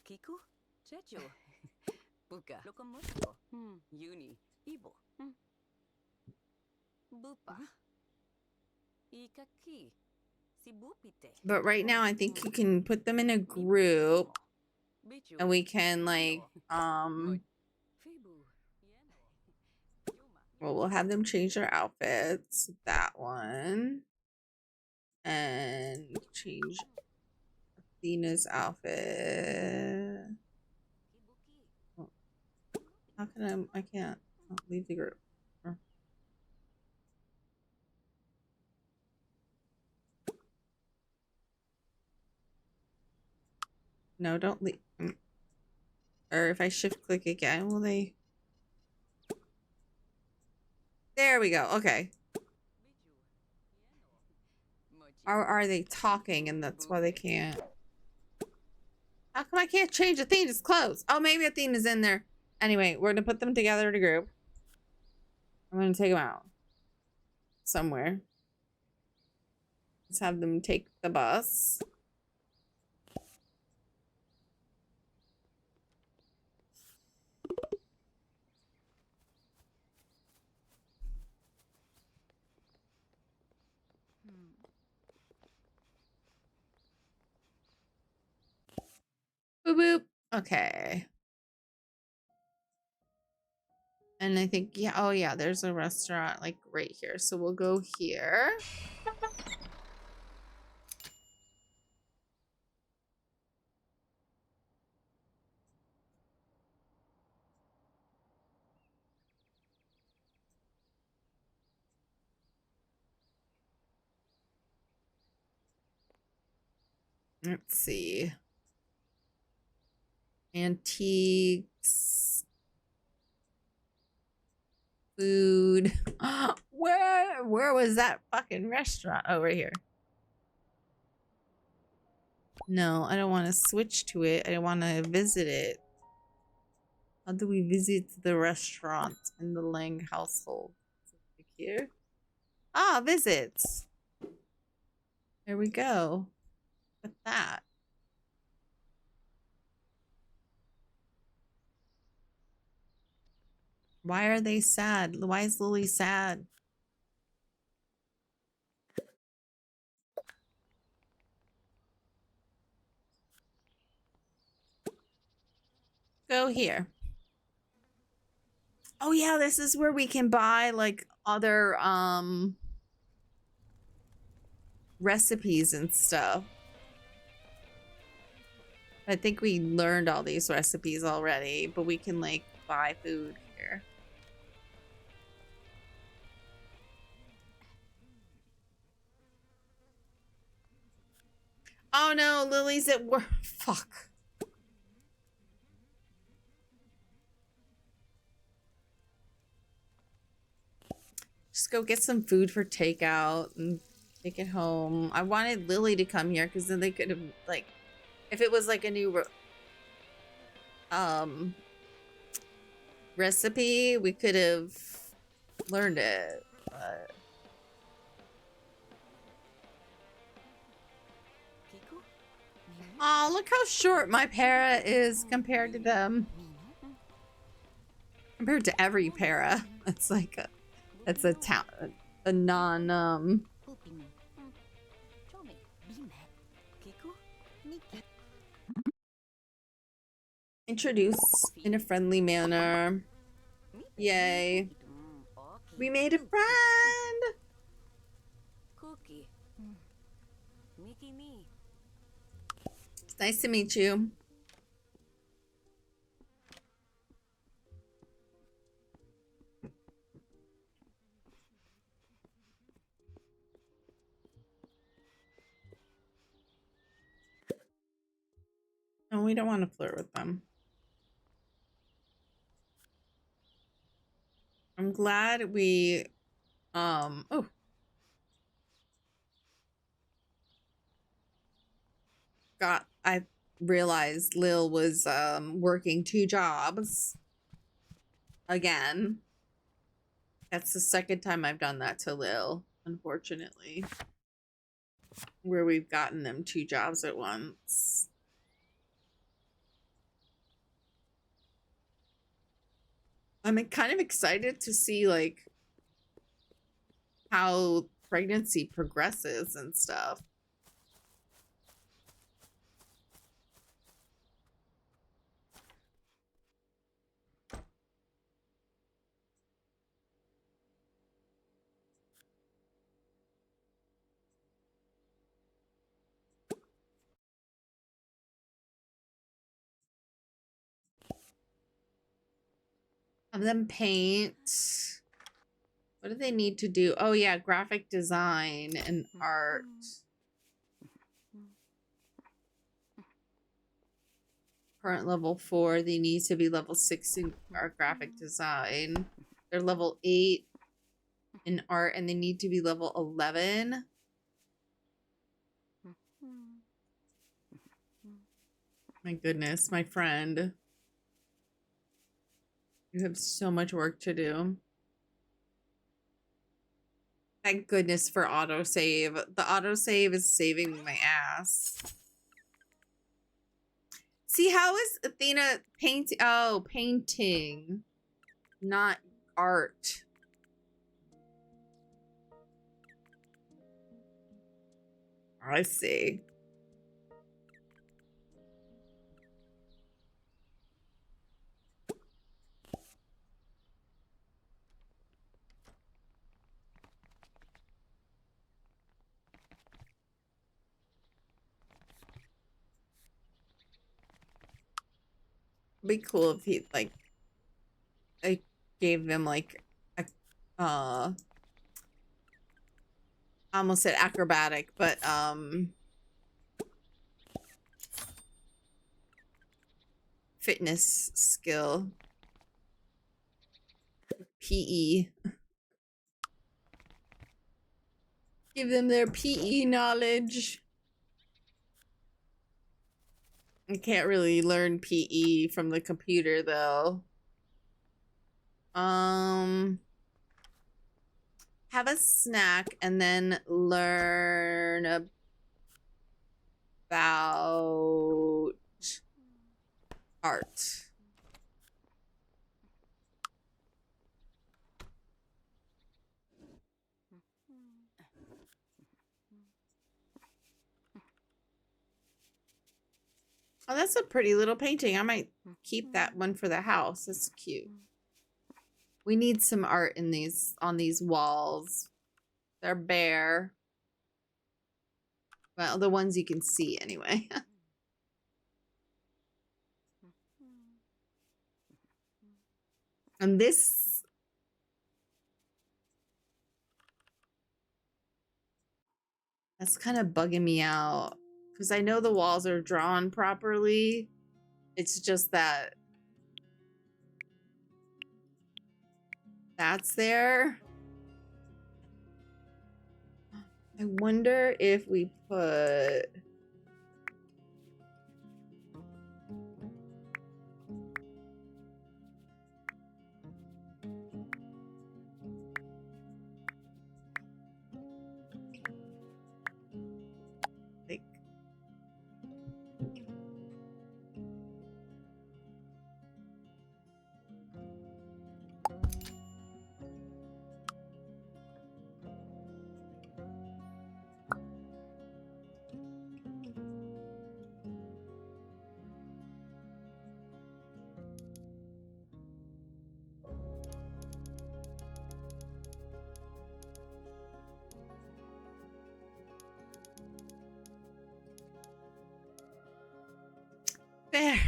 Kiku. Chechu. Buka. Lokomotiko. Uni. Ibo. Bupa. Ikaki. Sibupite. But right now, I think you can put them in a group, and we can like Fibu. well, we'll have them change their outfits. That one, and change Athena's outfit. How can I can't leave the group. No, don't leave. Or if I shift click again, will they? There we go. Okay. Or are they talking and that's why they can't? How come I can't change Athena's clothes? Oh, maybe Athena's in there. Anyway, we're going to put them together in a group. I'm going to take them out. Somewhere. Let's have them take the bus. Boop boop. Okay. And I think, yeah, oh yeah, there's a restaurant like right here. So we'll go here. Let's see. Antiques. Food. Where was that fucking restaurant? Oh, right here. No, I don't want to switch to it. I want to visit it. How do we visit the restaurant in the Lang household? Here. Ah, visits. There we go. With that. Why are they sad? Why is Lily sad? Go here. Oh yeah, this is where we can buy like other recipes and stuff. I think we learned all these recipes already, but we can like buy food here. Oh no, Lily's at work. Fuck. Just go get some food for takeout and take it home. I wanted Lily to come here because then they could have like, if it was like a new recipe, we could have learned it. But... Kiku? oh, look how short my para is compared to them. Compared to every para. That's like a, that's a town, a non introduce in a friendly manner. Yay. We made a friend. Cookie. Mickey me. It's nice to meet you. No, we don't want to flirt with them. I'm glad we oh, I realized Lil was working 2 jobs again. That's the second time I've done that to Lil, unfortunately, where we've gotten them 2 jobs at once. I'm kind of excited to see like how pregnancy progresses and stuff. Have them paint. What do they need to do? Oh yeah, graphic design and art. Current level 4. They need to be level 6 in art graphic design. They're level 8 in art and they need to be level 11. My goodness, my friend. You have so much work to do. Thank goodness for autosave. The autosave is saving my ass. See, how is Athena painting? Oh, painting, not art. I see. It'd be cool if he like I gave them like a I almost said acrobatic, but fitness skill. PE. Give them their PE knowledge. I can't really learn PE from the computer though. Have a snack and then learn about art. Oh, that's a pretty little painting. I might keep that one for the house. It's cute. We need some art in these on these walls. They're bare. Well, the ones you can see anyway. And this that's kind of bugging me out because I know the walls are drawn properly. It's just that that's there. I wonder if we put there.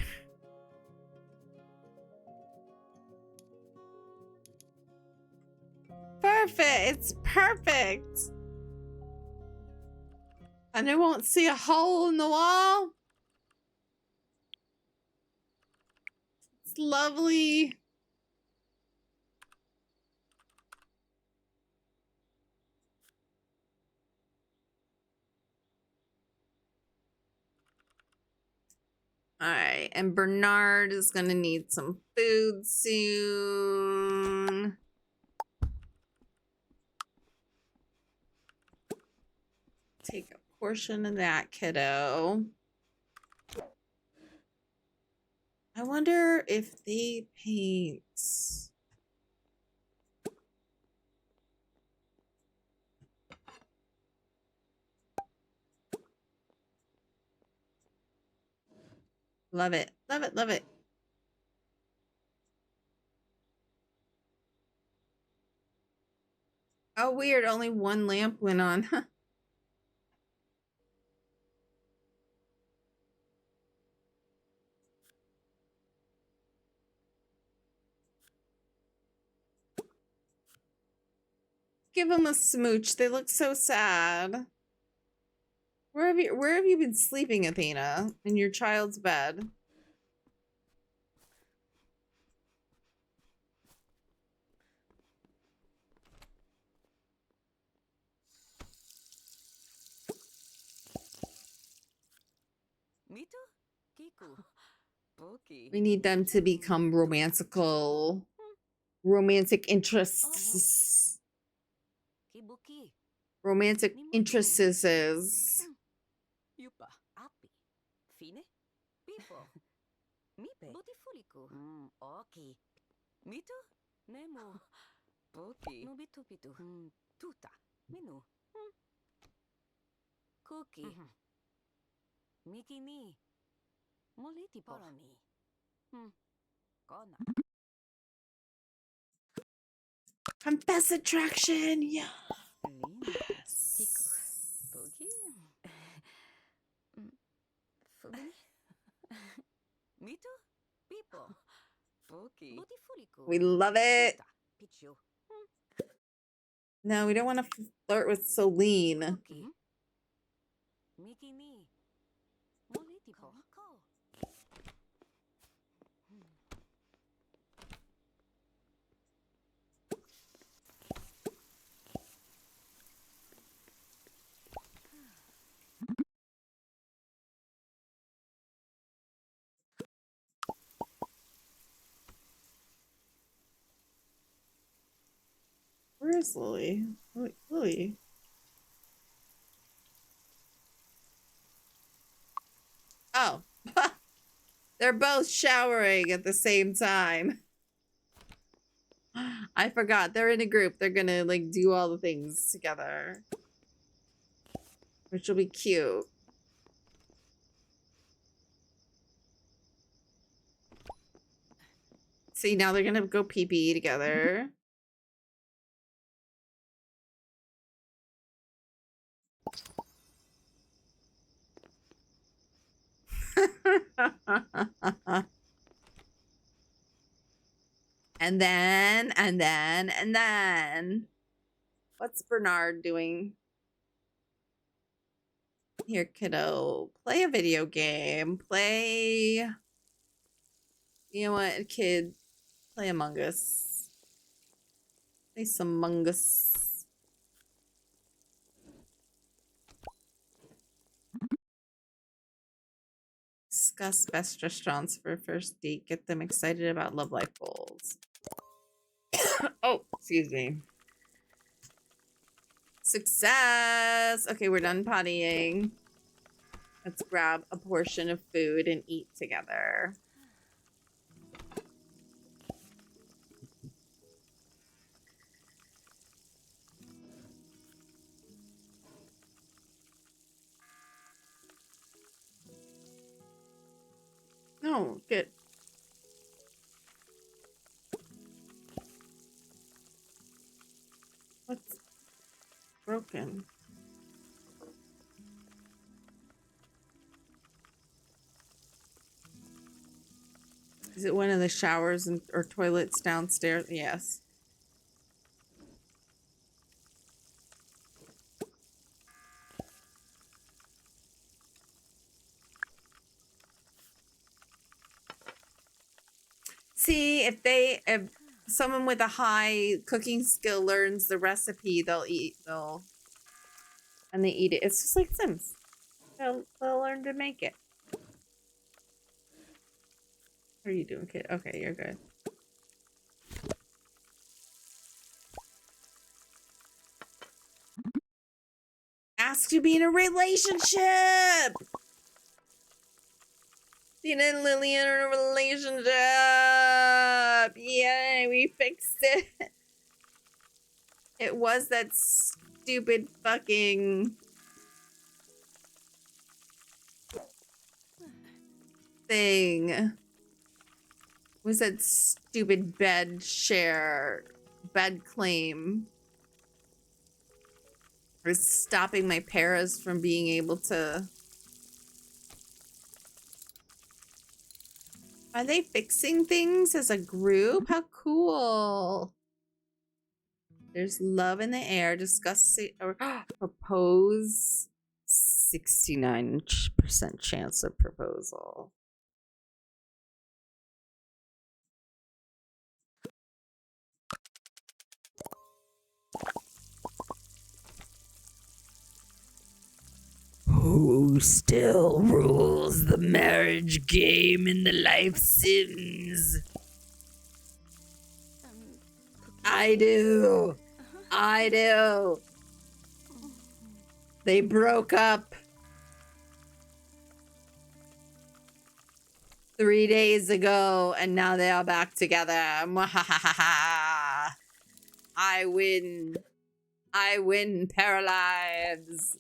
Perfect. It's perfect. And I won't see a hole in the wall. It's lovely. All right, and Bernard is gonna need some food soon. Take a portion of that, kiddo. I wonder if they paint. Love it, love it, love it. Oh, weird. Only one lamp went on. Give them a smooch. They look so sad. Where have you been sleeping, Athena? In your child's bed? Mito? Kiku. Boki. We need them to become romantic interests. Kibuki. Romantic interests. Yupa. Api. Fine? Pipo. Mipe. Botifuliku. Oki. Mito? Nemo. Boki. Nobitupitu. Tuta. Minu. Cookie. Miki ni. Moliti Parani. Kona. Confess attraction. Yes. Tiku. Boki. Fubini. Mito? Pipo. Boki. Botifuliku. We love it. Pichu. No, we don't want to flirt with Celine. Cookie. Miki ni. Moliti po. Where is Lily? Lily. Oh. They're both showering at the same time. I forgot. They're in a group. They're gonna like do all the things together. Which will be cute. See, now they're gonna go pee-pee together. And then. What's Bernard doing? Here, kiddo. Play a video game. Play. You know what, kid? Play Among Us. Play some Among Us. Discuss best restaurants for a first date. Get them excited about love life goals. Oh, excuse me. Success! Okay, we're done pottying. Let's grab a portion of food and eat together. No, good. What's broken? Is it one of the showers or toilets downstairs? Yes. See, if someone with a high cooking skill learns the recipe, they'll and they eat it. It's just like Sims. They'll learn to make it. What are you doing, kid? Okay, you're good. Ask to be in a relationship. Tina and Lillian are in a relationship. Yay, we fixed it. It was that stupid fucking thing. It was that stupid bed claim. Or stopping my paras from being able to. Are they fixing things as a group? How cool. There's love in the air. Discuss or propose. 69% chance of proposal. Who still rules the marriage game in the life Sims? I do. I do. They broke up 3 days ago and now they are back together. I win. I win PARALIVES.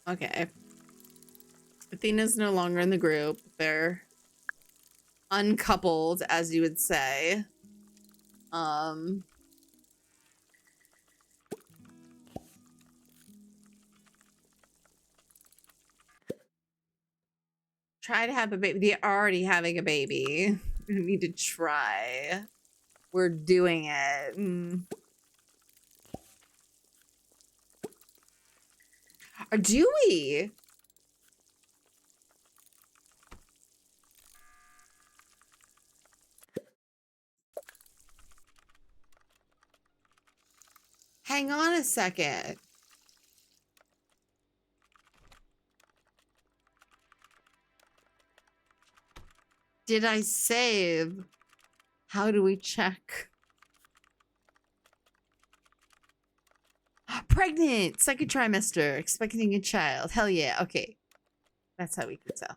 Okay. Athena's no longer in the group. They're uncoupled, as you would say. Try to have a baby. They're already having a baby. We need to try. We're doing it. Or do we? Hang on a second. Did I save? How do we check? Pregnant, second trimester, expecting a child. Hell yeah. Okay. That's how we can tell.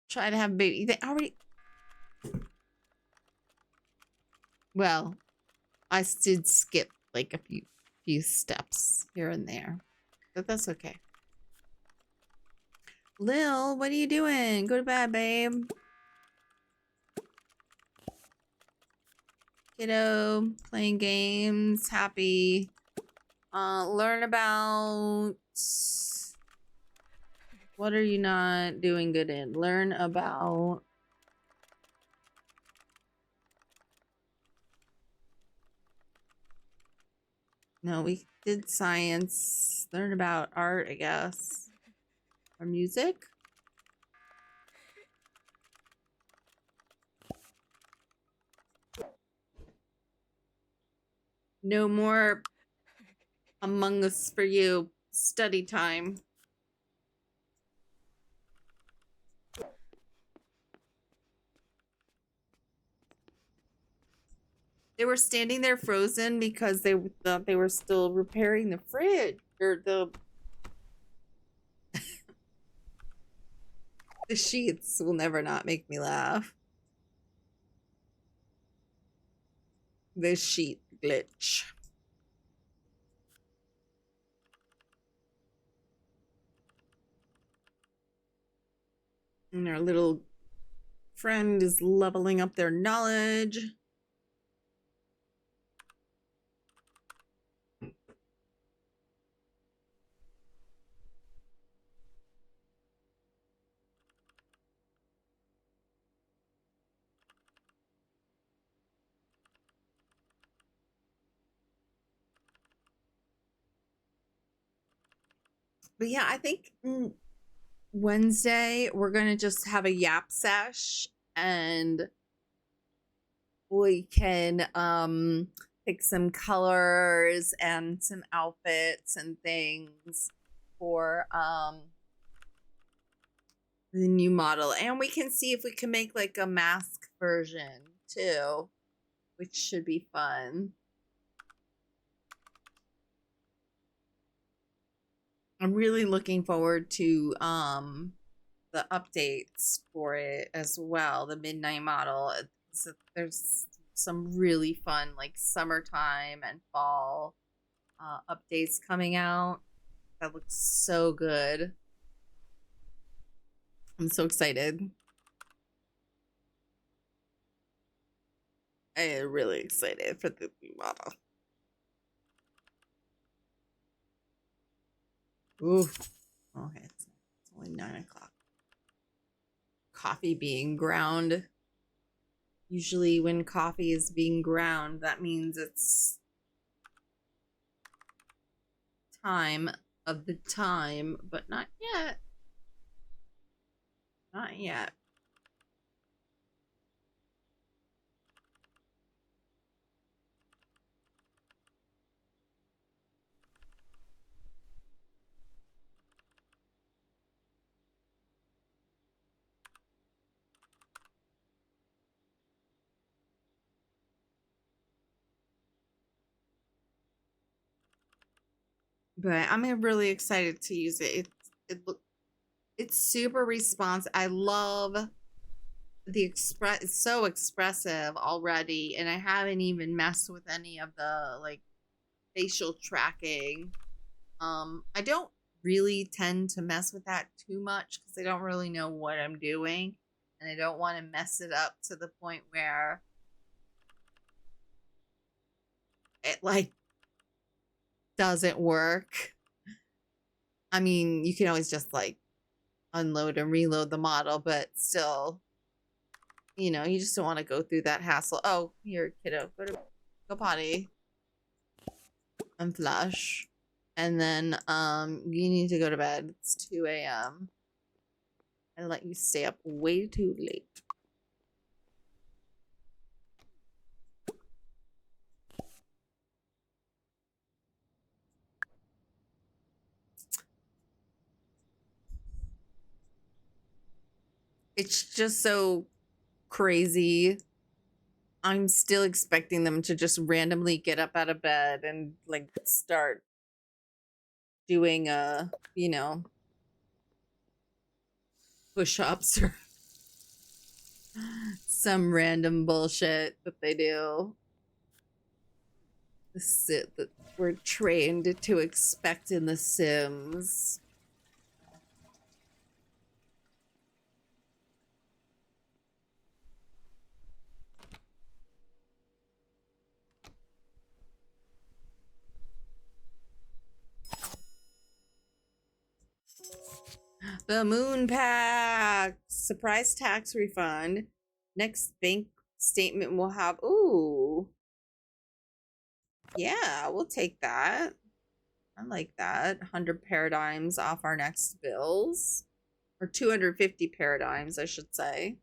Try to have a baby. They already. Well, I did skip like a few steps here and there, but that's okay. Lil, what are you doing? Go to bed, babe. Kiddo, playing games, happy. Learn about. What are you not doing good in? Learn about. No, we did science. Learn about art, I guess. Or music? No more Among Us for you. Study time. They were standing there frozen because they thought they were still repairing the fridge. Or the sheets will never not make me laugh. The sheet glitch. And our little friend is leveling up their knowledge. But yeah, I think Wednesday we're gonna just have a yap sesh, and we can pick some colors and some outfits and things for the new model. And we can see if we can make like a mask version too, which should be fun. I'm really looking forward to the updates for it as well, the midnight model. There's some really fun like summertime and fall updates coming out that looks so good. I'm so excited. I am really excited for the new model. Ooh. Okay, it's only 9 o'clock. Coffee being ground. Usually when coffee is being ground, that means it's time of the time, but not yet. Not yet. But I'm really excited to use it. It's super responsive. I love the express. It's so expressive already, and I haven't even messed with any of the like facial tracking. I don't really tend to mess with that too much because I don't really know what I'm doing, and I don't want to mess it up to the point where it like doesn't work. I mean, you can always just like unload and reload the model, but still, you know, you just don't want to go through that hassle. Oh, here, kiddo, go potty and flush. And then you need to go to bed. It's 2 a.m. I let you stay up way too late. It's just so crazy. I'm still expecting them to just randomly get up out of bed and like start doing you know, push-ups or some random bullshit that they do. This is it that we're trained to expect in The Sims. The Moon Pack! Surprise tax refund. Next bank statement will have... Ooh. Yeah, we'll take that. I like that. 100 paradigms off our next bills. Or 250 paradigms, I should say.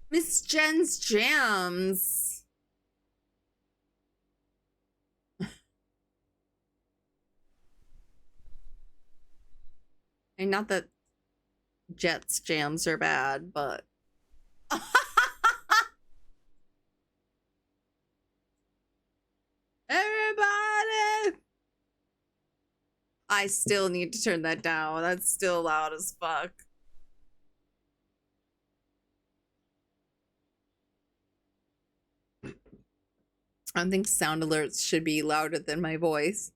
Miss Jen's Jams. And not that Jet's jams are bad, but... Everybody! I still need to turn that down. That's still loud as fuck. I think sound alerts should be louder than my voice.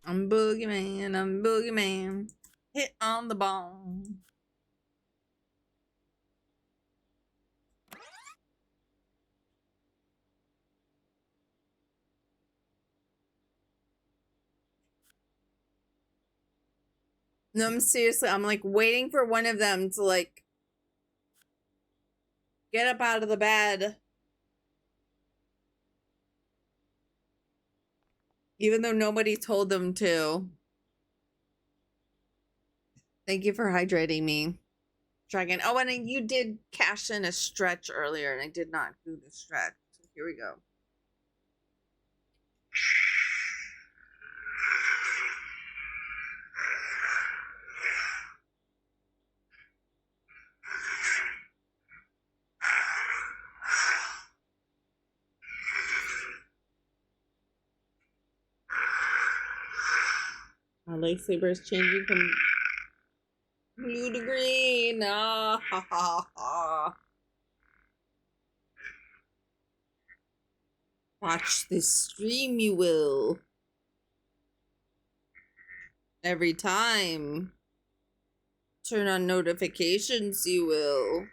I'm boogeyman, I'm boogeyman. Hit on the ball. No, I'm seriously, I'm like waiting for one of them to like get up out of the bed. Even though nobody told them to. Thank you for hydrating me, Dragon. Oh, and you did cash in a stretch earlier, and I did not do the stretch. So here we go. My lightsaber is changing from blue to green. Ah, ha, ha, ha. Watch this stream, you will. Every time. Turn on notifications, you will.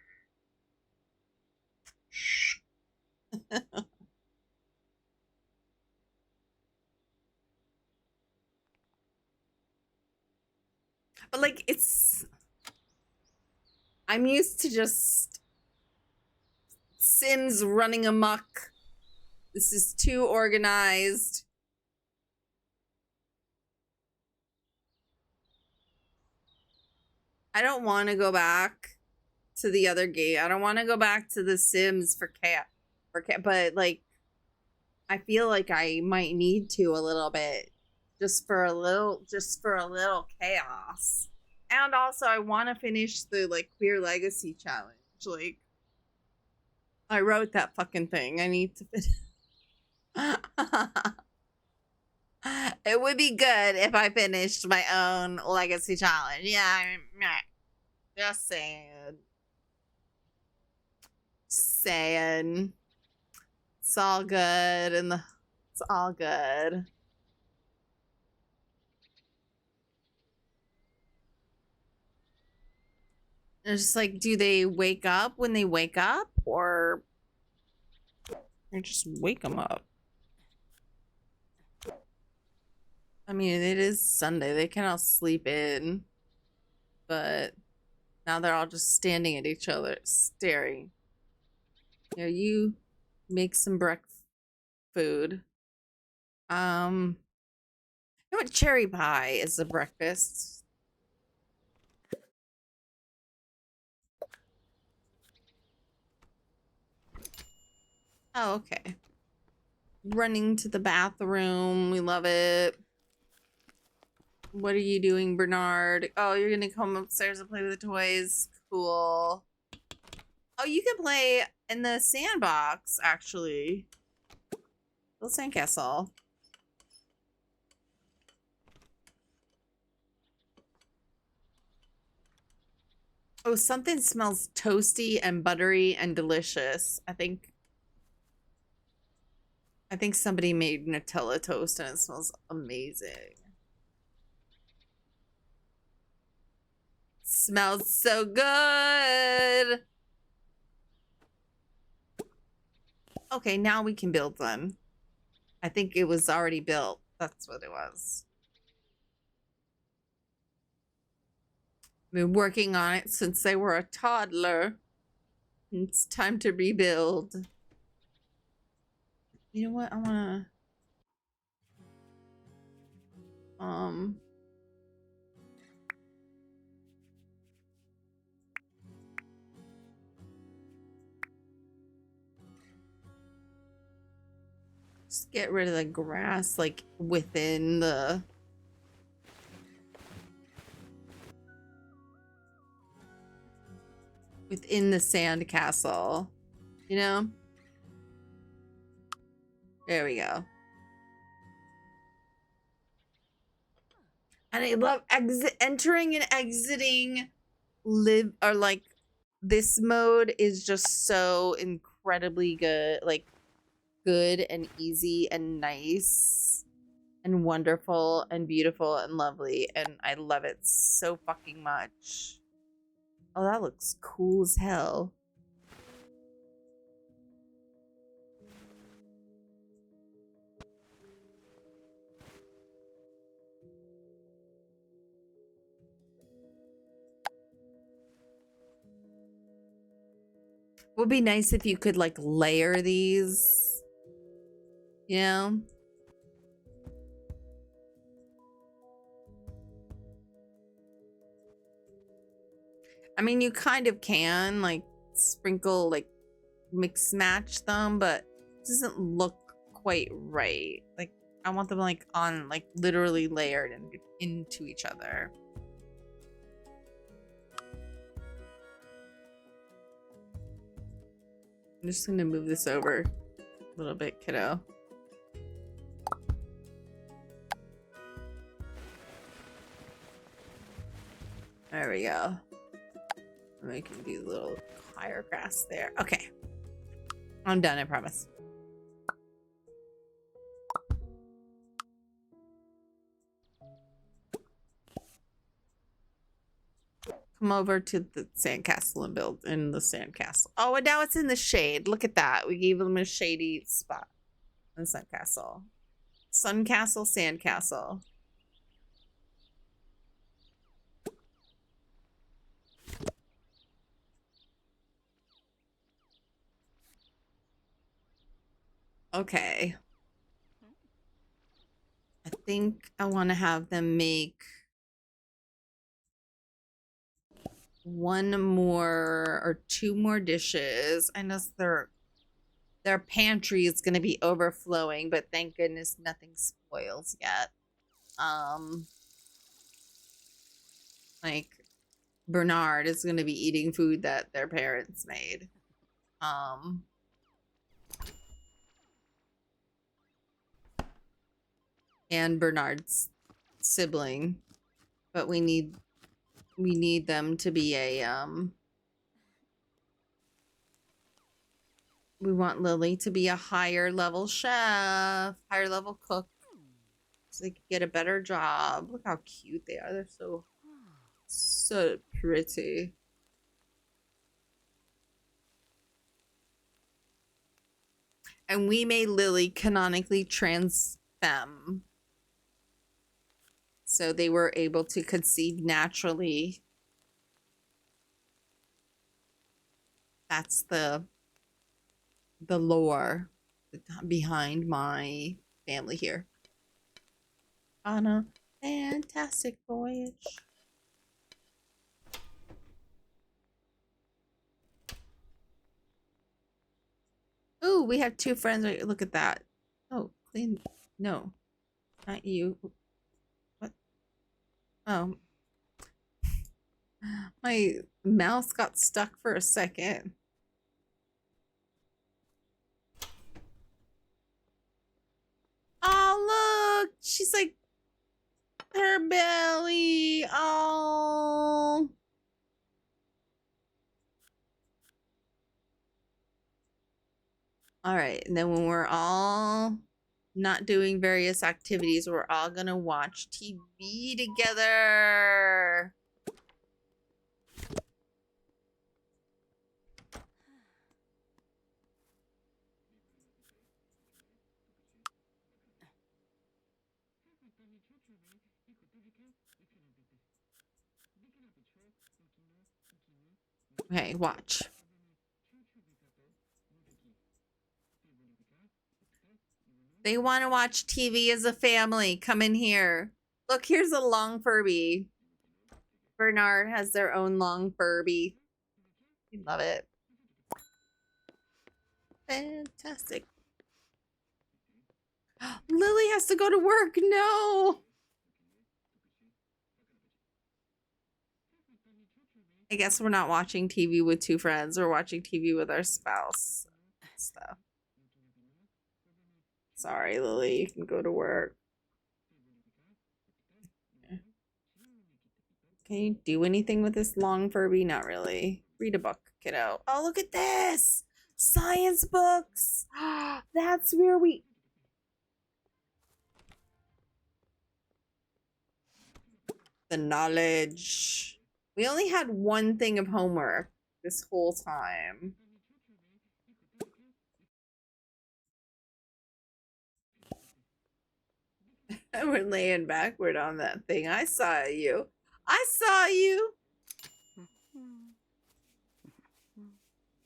But like, it's... I'm used to just Sims running amok. This is too organized. I don't want to go back to the other game. I don't want to go back to the Sims for cat, but like, I feel like I might need to a little bit, just for a little chaos. And also, I want to finish the like Queer Legacy challenge. Like, I wrote that fucking thing. I need to finish. It would be good if I finished my own legacy challenge. Yeah, just saying. Saying. It's all good, and it's all good. It's just like, do they wake up when they wake up, or just wake them up? I mean, it is Sunday. They can all sleep in, but now they're all just standing at each other, staring. Here, you make some breakfast food. You know what? Cherry pie is a breakfast. Oh, okay. Running to the bathroom. We love it. What are you doing, Bernard? Oh, you're gonna come upstairs and play with the toys. Cool. Oh, you can play in the sandbox, actually. Little sandcastle. Oh, something smells toasty and buttery and delicious. I think somebody made Nutella toast and it smells amazing. Smells so good. Okay, now we can build one. I think it was already built. That's what it was. Been working on it since they were a toddler. It's time to rebuild. You know what? I wanna just get rid of the grass like within the sand castle, you know? There we go. And I love entering and exiting live or like this mode is just so incredibly good, like good and easy and nice and wonderful and beautiful and lovely, and I love it so fucking much. Oh, that looks cool as hell. Would be nice if you could like layer these, you know? I mean, you kind of can like sprinkle, like mix match them, but it doesn't look quite right. Like I want them like on like literally layered into each other. I'm just gonna move this over a little bit, kiddo. There we go. We can do a little higher grass there. Okay. I'm done, I promise. Come over to the sandcastle and build in the sandcastle. Oh, and now it's in the shade. Look at that. We gave them a shady spot in the sandcastle. Suncastle, sandcastle. Okay. I think I want to have them make one more or two more dishes. I know their pantry is going to be overflowing, but thank goodness nothing spoils yet. Like Bernard is going to be eating food that their parents made. And Bernard's sibling, but we need them to be a we want Lily to be a higher level chef, higher level cook, so they can get a better job. Look how cute they are. They're so pretty. And we made Lily canonically trans femme, so they were able to conceive naturally. That's the lore behind my family here. On a fantastic voyage. Ooh, we have two friends. Look at that. Oh, clean. No, not you. What? Oh. My mouse got stuck for a second. Oh, look. She's like her belly. Oh. All right. And then when we're all not doing various activities, we're all gonna watch TV together. Okay, watch. They want to watch TV as a family. Come in here. Look, here's a long Furby. Bernard has their own long Furby. We love it. Fantastic. Lily has to go to work. No. I guess we're not watching TV with two friends. We're watching TV with our spouse stuff. Sorry, Lily. You can go to work. Can you do anything with this long Furby? Not really. Read a book, kiddo. Oh, look at this. Science books. That's where we... The knowledge. We only had one thing of homework this whole time. We're laying backward on that thing. I saw you. I saw you.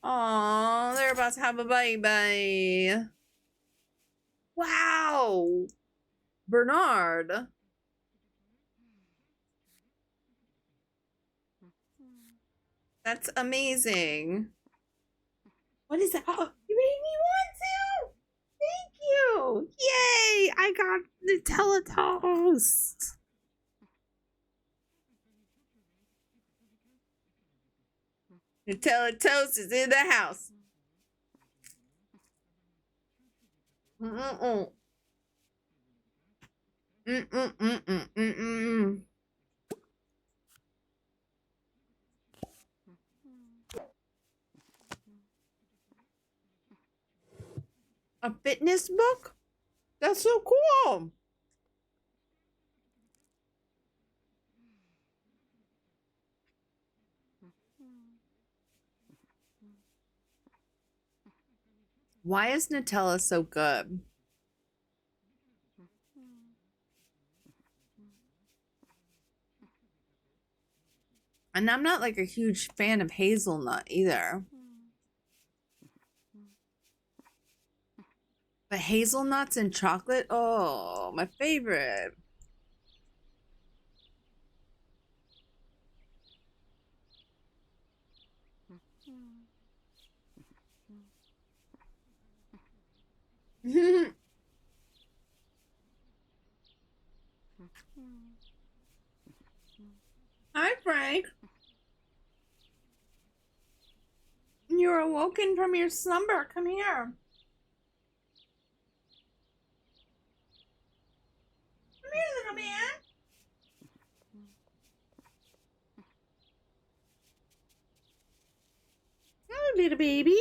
Oh, they're about to have a baby. Wow. Bernard. That's amazing. What is that? Oh, you made me want to. Thank you. Yay. I got Nutella toast. Nutella toast is in the house. Mm-mm-mm. Mm-mm-mm-mm-mm-mm. A fitness book? That's so cool. Why is Nutella so good? And I'm not like a huge fan of hazelnut either. But hazelnuts and chocolate, oh, my favorite. Hi, Frank. You're awoken from your slumber. Come here. Come here, little man. Hello, little baby.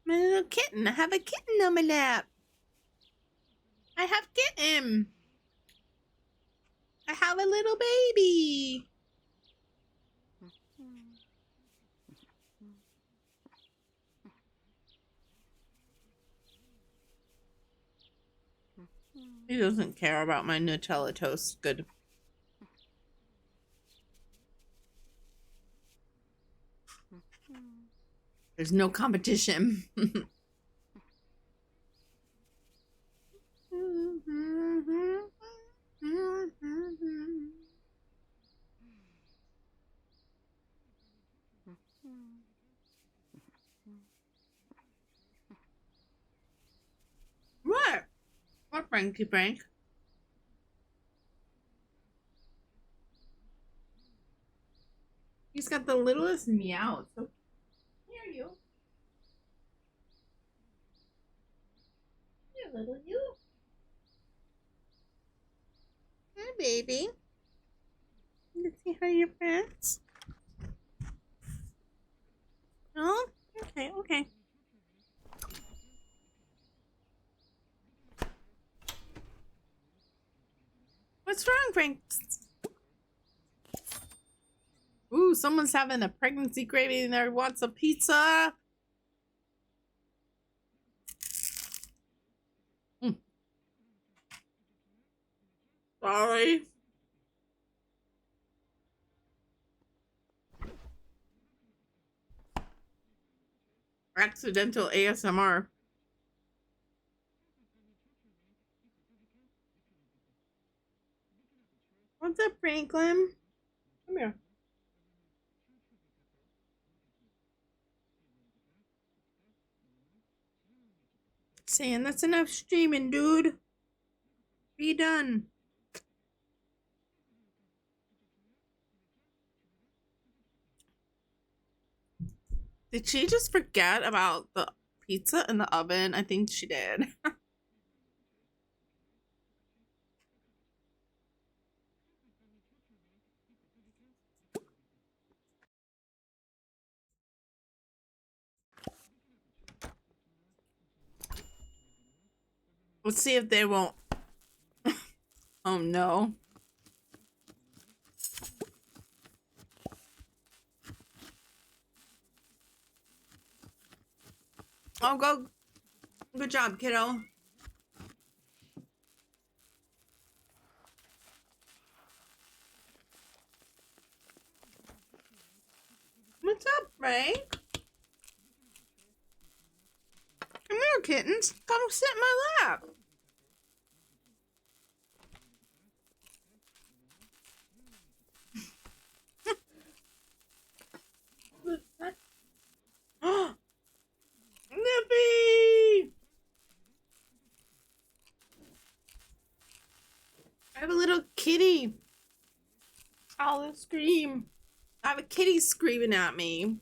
My little kitten. I have a kitten on my lap. I have kitten. I have a little baby. He doesn't care about my Nutella toast. Good. There's no competition. What? What, Frankie Frank? He's got the littlest meow. So here you. Here, little you. Hi, baby. Let's see how your friends. Oh, okay, okay. What's wrong, Frank? Ooh, someone's having a pregnancy craving there wants a pizza. Sorry. Accidental ASMR. What's up, Franklin? Come here. Saying that's enough streaming, dude. Be done. Did she just forget about the pizza in the oven? I think she did. Let's see if they won't. Oh no. Oh, go. Good job, kiddo. What's up, Frank? Come here, kittens. Come sit in my lap. Nippy! I have a little kitty. Oh, they scream. I have a kitty screaming at me.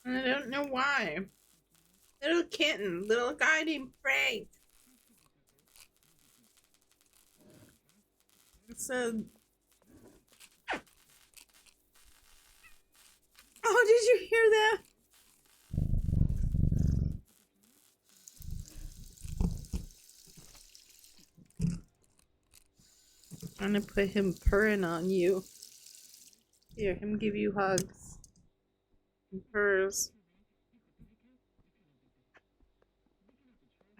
And I don't know why. Little kitten, little guy named Frank. So, oh, did you hear that? I'm gonna put him purring on you. Here, him give you hugs. And purrs.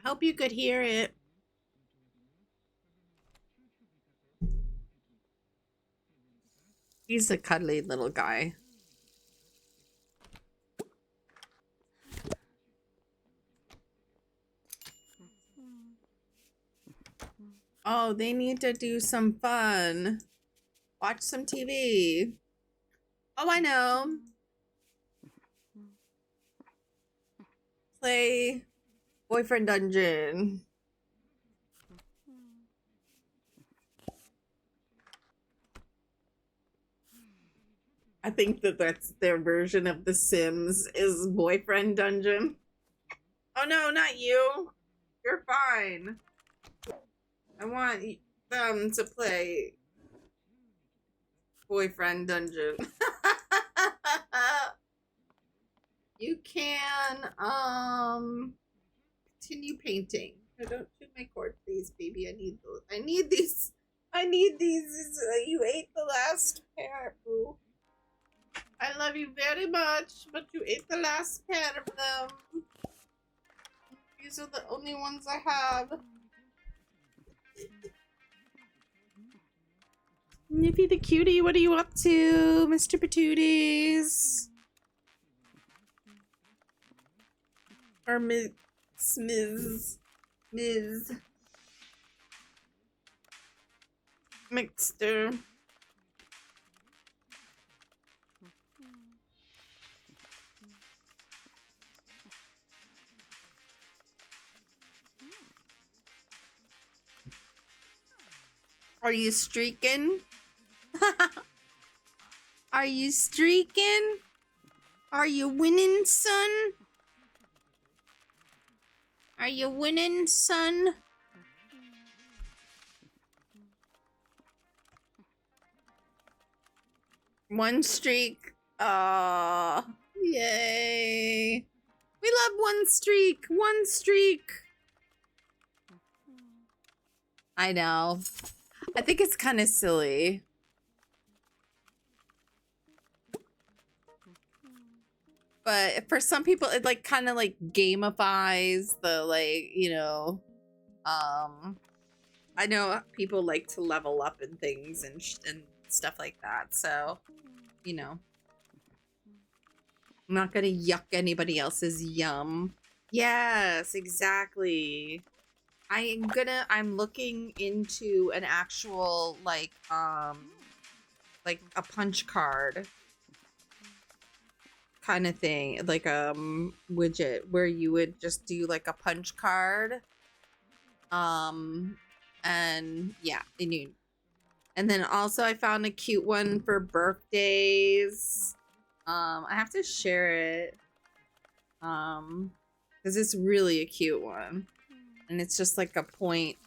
I hope you could hear it. He's a cuddly little guy. Oh, they need to do some fun. Watch some TV. Oh, I know. Play Boyfriend Dungeon. I think that that's their version of The Sims is Boyfriend Dungeon. Oh no, not you. You're fine. I want them to play Boyfriend Dungeon. You can continue painting. No, don't shoot my cord, please, baby. I need those. I need these. I need these. You ate the last pair, boo. I love you very much, but you ate the last pair of them. These are the only ones I have. Nippy the cutie, what are you up to, Mr. Patooties? Or Ms. Mixter. Are you streaking? Are you streaking? Are you winning, son? Are you winning, son? One streak. Aw. Yay. We love one streak. One streak. I know. I think it's kind of silly. But for some people, it like kind of like gamifies the like, you know, I know people like to level up and things and stuff like that. So, you know, I'm not gonna yuck anybody else's yum. Yes, exactly. I'm looking into an actual like a punch card kind of thing, like widget where you would just do like a punch card. And yeah, and then also I found a cute one for birthdays. I have to share it. Because it's really a cute one. And it's just like a point.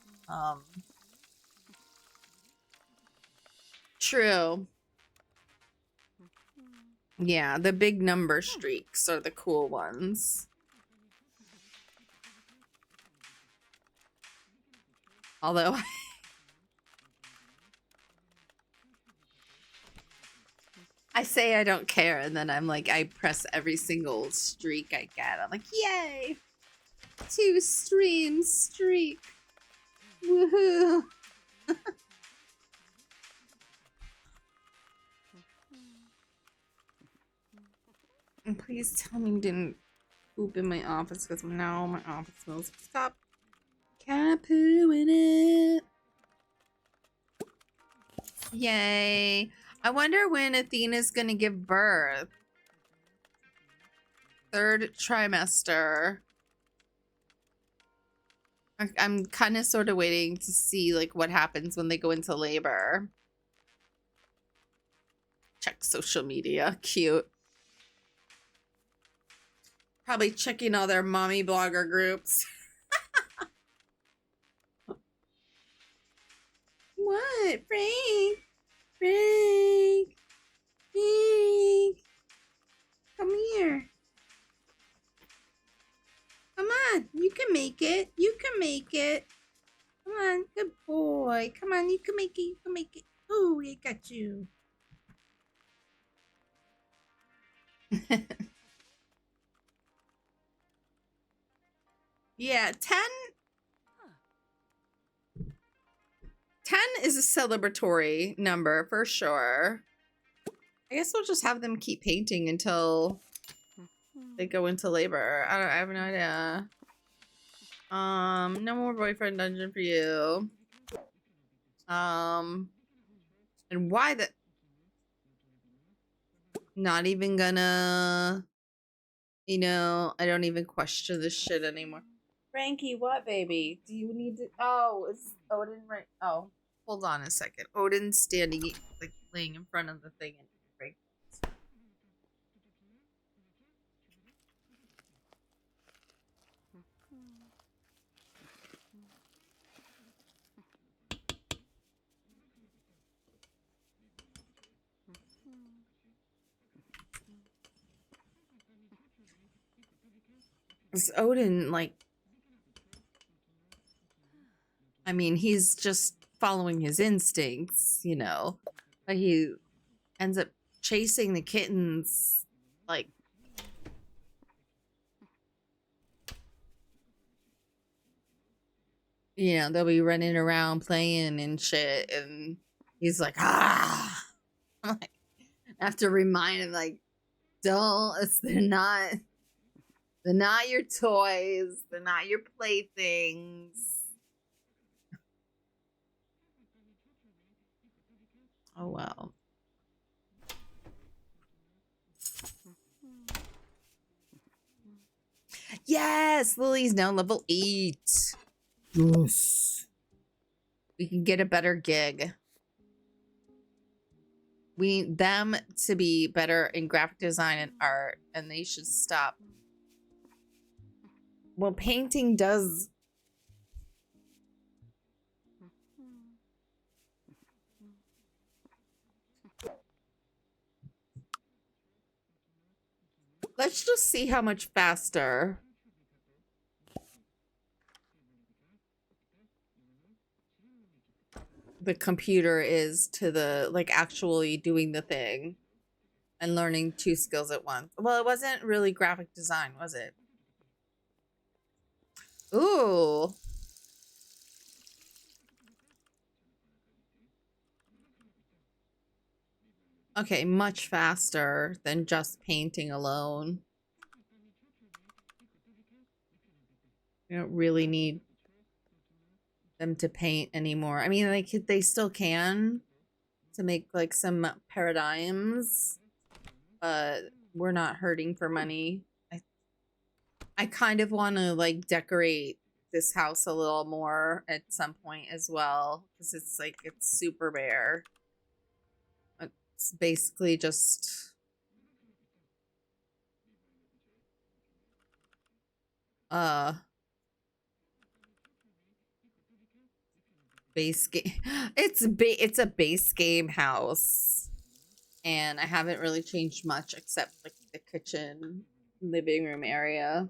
True. Yeah, the big number streaks are the cool ones. Although I say I don't care, and then I'm like, I press every single streak I get. I'm like, yay! 2 stream streak. Woohoo! And please tell me you didn't poop in my office, because now my office smells. Stop cat poo in it. Yay. I wonder when Athena's gonna give birth. 3rd trimester. I'm kind of sort of waiting to see like what happens when they go into labor. Check social media. Cute. Probably checking all their mommy blogger groups. What? Frank? Frank? Frank? Come here. Come on. You can make it. You can make it. Come on. Good boy. Come on. You can make it. You can make it. Oh, I got you. Yeah, 10 is a celebratory number for sure. I guess we'll just have them keep painting until they go into labor. I have no idea. No more boyfriend dungeon for you. And why the... Not even gonna... You know, I don't even question this shit anymore. Frankie, what, baby? Do you need to... Oh, is Odin right? Oh, hold on a second. Odin's standing, like, laying in front of the thing. And Frank... Is Odin, like... I mean, he's just following his instincts, you know. But he ends up chasing the kittens, like... You know, they'll be running around playing and shit, and he's like, ah! I'm like, I have to remind him, like, don't, they're not your toys, they're not your playthings. Oh, well. Yes, Lily's now level 8. Yes. We can get a better gig. We need them to be better in graphic design and art, and they should stop. Well, painting does... Let's just see how much faster the computer is to the, like, actually doing the thing and learning 2 skills at once. Well, it wasn't really graphic design, was it? Ooh. Okay, much faster than just painting alone. You don't really need them to paint anymore. I mean, they still can to make like some paradigms, but we're not hurting for money. I kind of want to like decorate this house a little more at some point as well, because it's like it's super bare. It's basically just base game. It's a base game house, and I haven't really changed much except like the kitchen, living room area.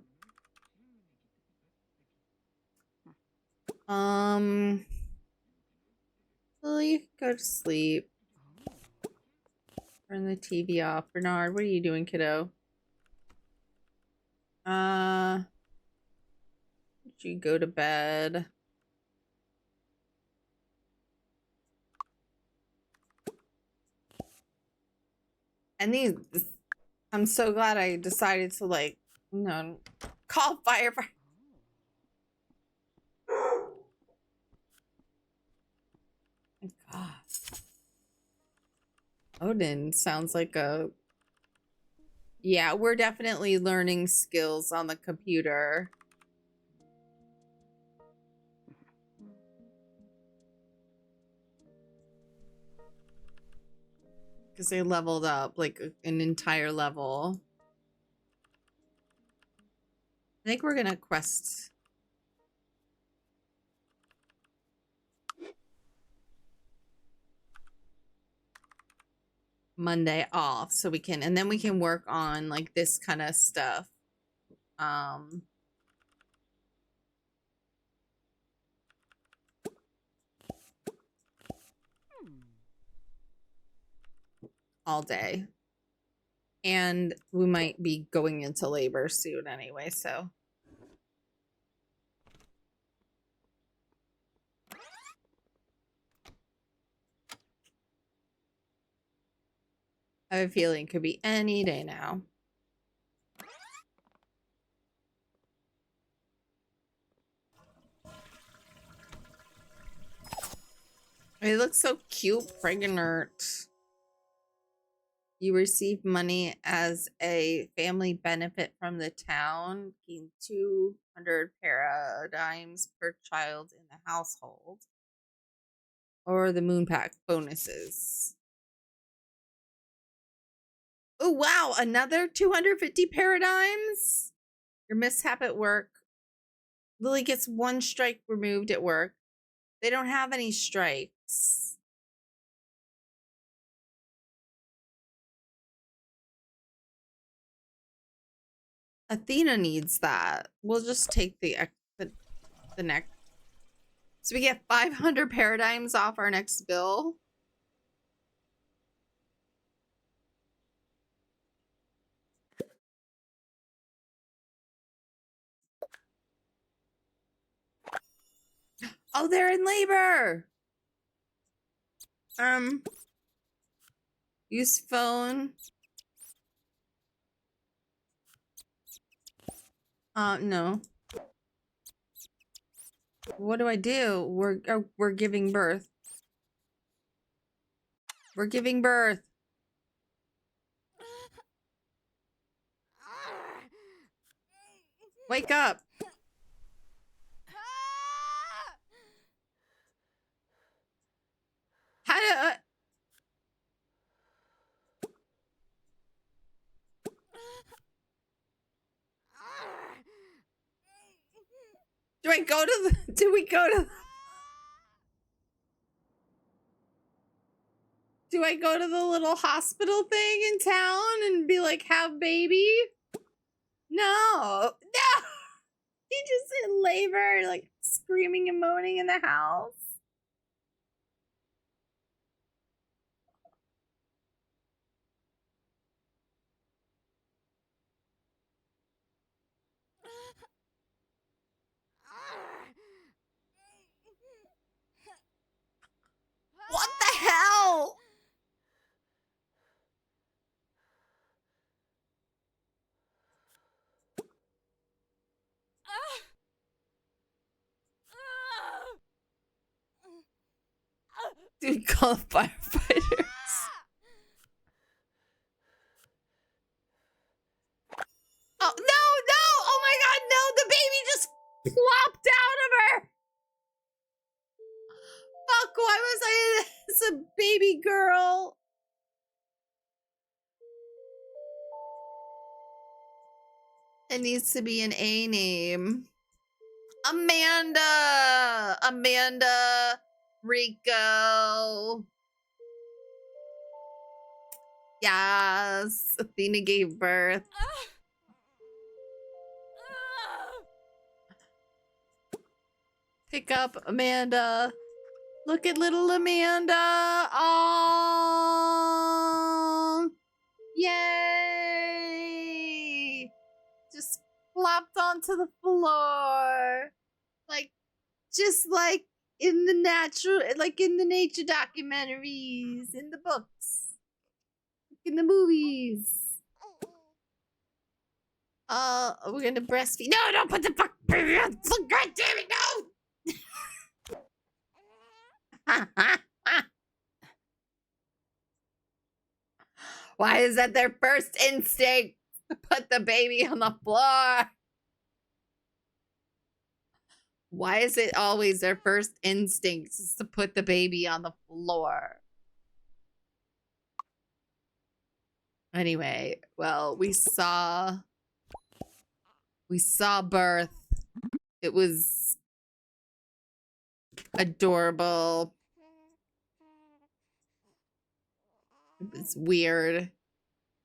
Lily, go to sleep. Turn the TV off. Bernard, what are you doing, kiddo? You go to bed. And these, I'm so glad I decided to, like, you know, call firefighter. My God. Odin sounds like a... Yeah, we're definitely learning skills on the computer. Because they leveled up, like, an entire level. I think we're gonna quest... Monday off so we can, and then we can work on like this kind of stuff all day, and we might be going into labor soon anyway, so I have a feeling it could be any day now. It looks so cute, pregnant. You receive money as a family benefit from the town. Gain 200 paradigms per child in the household. Or the moon pack bonuses. Oh, wow. Another 250 paradigms? Your mishap at work. Lily gets 1 strike removed at work. They don't have any strikes. Athena needs that. We'll just take the next. So we get 500 paradigms off our next bill. Oh, they're in labor. Use phone. No. What do I do? We're giving birth. We're giving birth. Wake up. How do do I go to the do we go to do I go to the little hospital thing in town and be like, have baby? No. No. He just in labor, like screaming and moaning in the house. What the hell? Dude, call the firefighters. Oh, no, no! Oh my God, no! The baby just flopped out of her! Fuck, why was I... It's a baby girl. It needs to be an A name. Amanda! Amanda Rico. Yes, Athena gave birth. Pick up Amanda. Look at little Amanda. Oh, yay. Just flopped onto the floor. Like, just like in the nature documentaries, in the books, in the movies. We're gonna breastfeed. No, don't put the fuck baby on. God damn it, no! Why is that their first instinct to put the baby on the floor? Why is it always their first instinct is to put the baby on the floor? Anyway, well, we saw birth. It was adorable. It was weird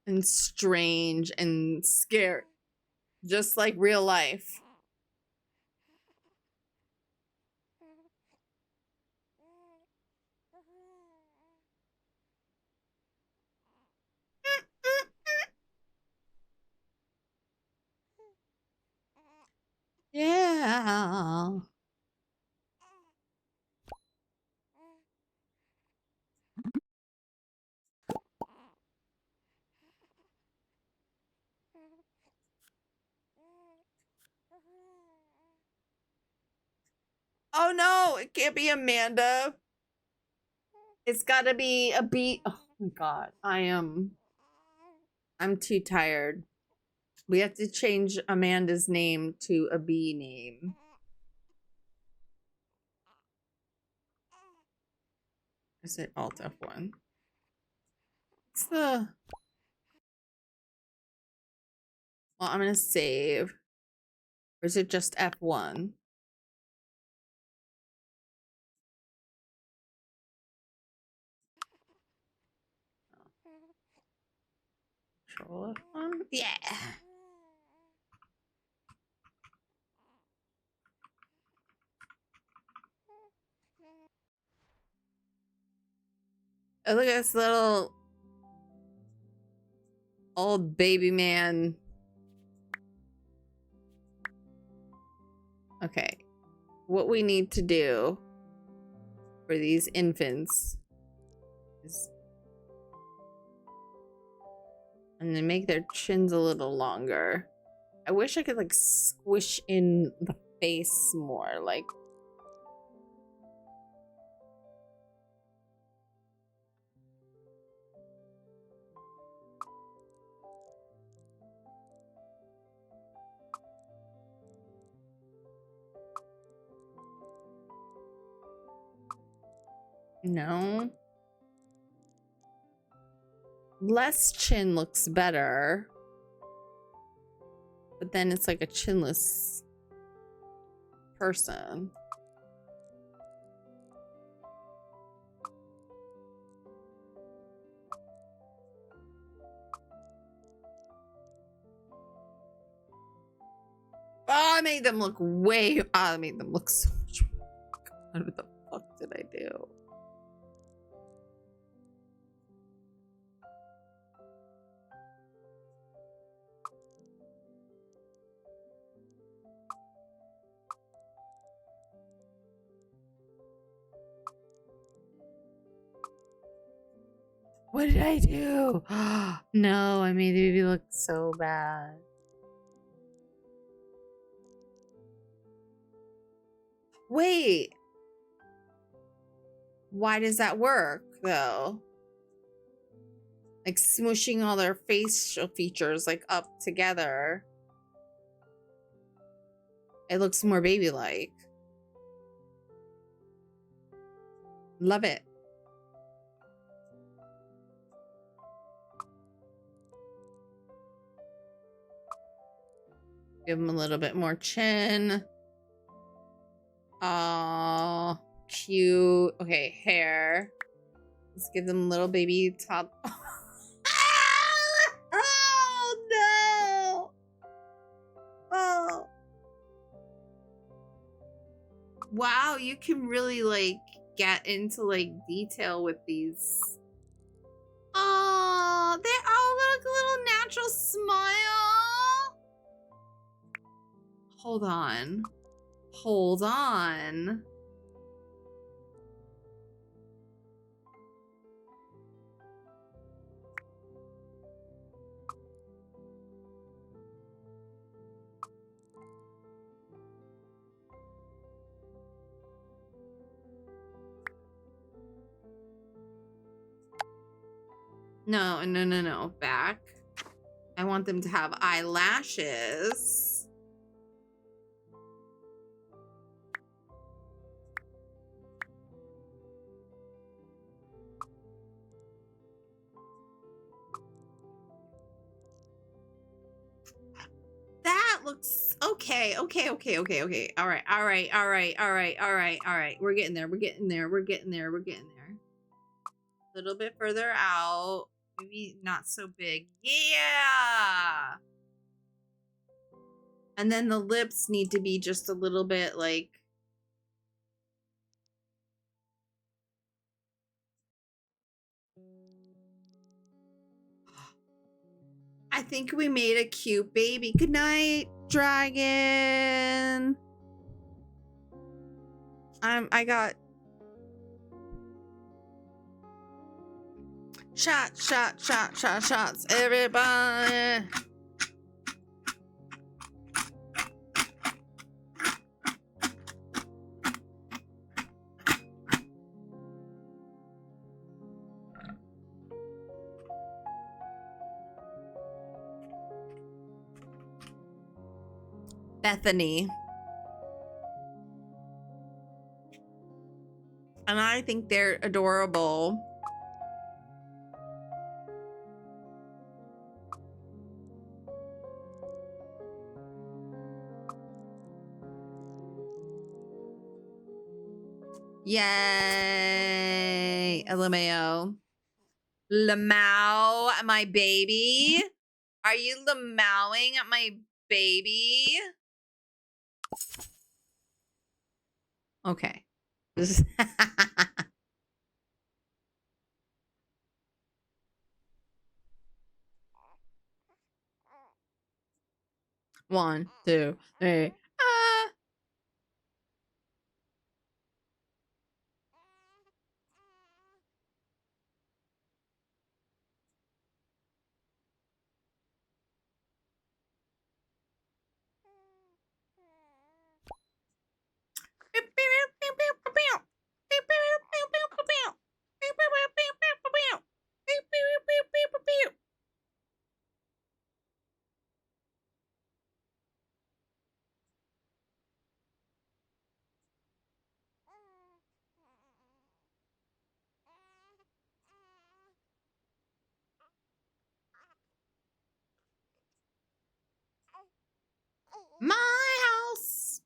and strange and scary, just like real life. Yeah. Oh no, it can't be Amanda. It's gotta be a bee. Oh my god, I'm too tired. We have to change Amanda's name to a bee name. Is it Alt F1? What's the... Well, I'm gonna save. Or is it just F1? Control F1? Yeah. Oh, look at this little old baby man. Okay. What we need to do for these infants is... and then make their chins a little longer. I wish I could like squish in the face more, like... No. Less chin looks better. But then it's like a chinless person. Oh, I made them look way... I made them look so much... God, what the fuck did I do? What did I do? No, I made the baby look so bad. Wait. Why does that work, though? Like smushing all their facial features like up together. It looks more baby-like. Love it. Give them a little bit more chin. Oh, cute. Okay, hair. Let's give them little baby top. Oh no! Oh. Wow, you can really like get into like detail with these. Oh, they all look a little natural smile. Hold on. Hold on. No, no, no, no. Back. I want them to have eyelashes. That looks okay. Okay, okay, okay, okay. All right, all right, all right, all right, all right, all right. We're getting there. We're getting there. We're getting there. We're getting there. A little bit further out. Maybe not so big. Yeah. And then the lips need to be just a little bit like. I think we made a cute baby. Good night, dragon. I got shots, everybody. Bethany. And I think they're adorable. Yay! LMAO. Lamau at my baby? Are you lamauing at my baby? Okay. One, two, three. Ah. My house.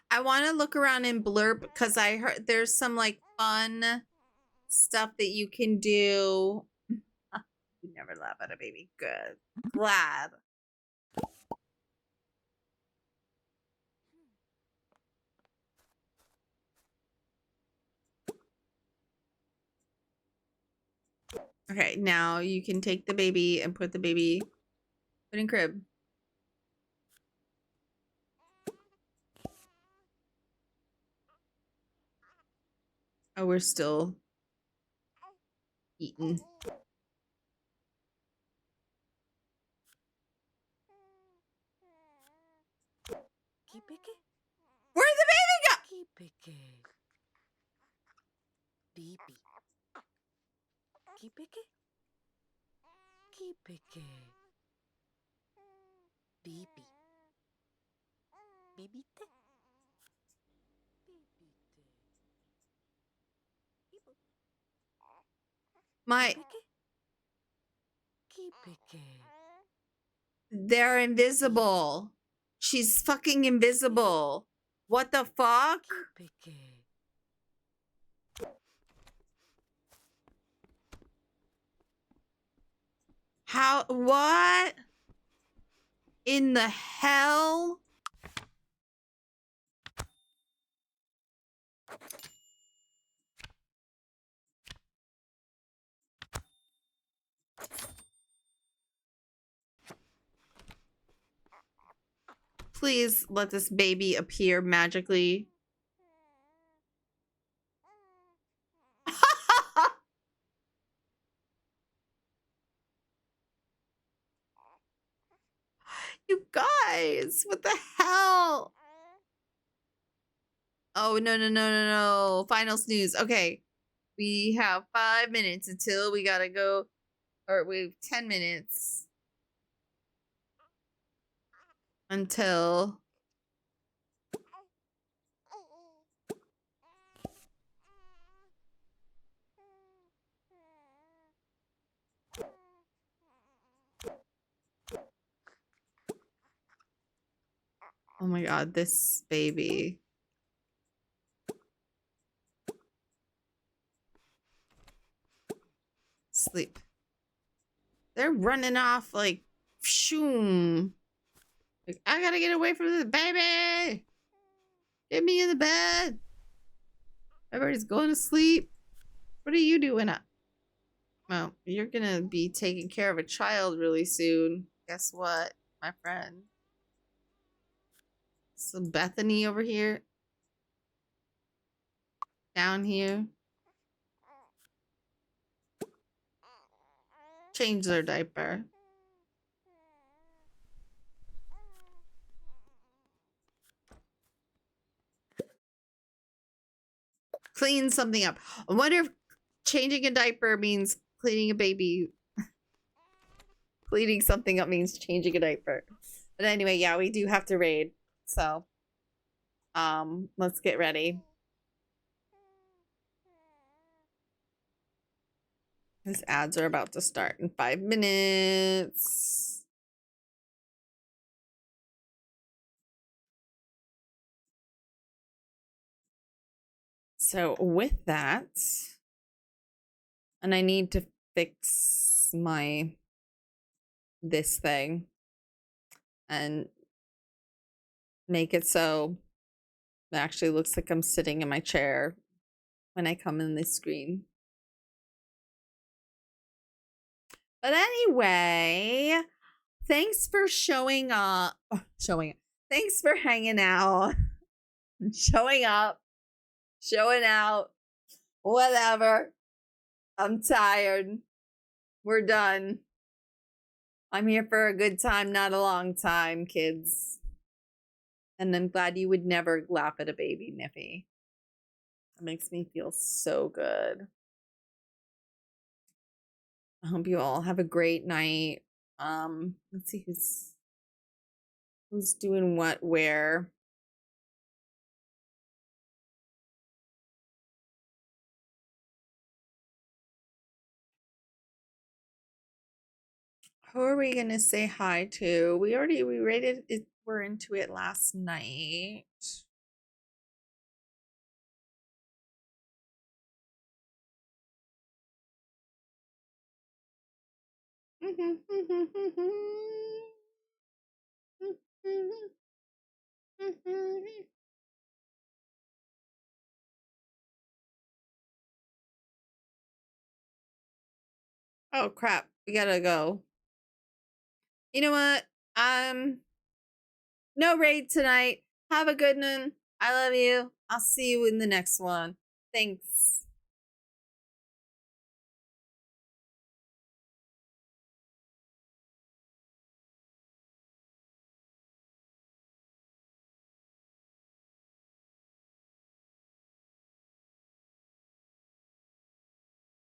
I want to look around in Blurb because I heard there's some like fun stuff that you can do. You never laugh at a baby. Good. Glad. Okay, now you can take the baby and put in crib. Oh, we're still eating. Where'd the baby go? My. They're invisible. She's fucking invisible. What the fuck? How? What? In the hell? Please let this baby appear magically. You guys, what the hell? Oh, no, no, no, no, no. Final snooze. Okay. We have 5 minutes until we gotta go. Or we have 10 minutes until. Oh my god, this baby. Sleep. They're running off like, shoom. Like, I gotta get away from the baby. Get me in the bed. Everybody's going to sleep. What are you doing up? Well, you're gonna be taking care of a child really soon. Guess what, my friend? So Bethany over here. Down here. Change their diaper. Clean something up. I wonder if changing a diaper means cleaning a baby. Cleaning something up means changing a diaper. But anyway, yeah, we do have to raid. So, let's get ready. These ads are about to start in 5 minutes. So with that, and I need to fix this thing and make it so it actually looks like I'm sitting in my chair when I come in this screen. But anyway, thanks for showing up. Thanks for hanging out. Showing up. Showing out. Whatever. I'm tired. We're done. I'm here for a good time, not a long time, kids. And I'm glad you would never laugh at a baby, Niffy. It makes me feel so good. I hope you all have a great night. Let's see who's doing what where. Who are we gonna say hi to? We rated it. We're into it last night. Oh crap, we gotta go. You know what? No raid tonight. Have a good one. I love you. I'll see you in the next one. Thanks.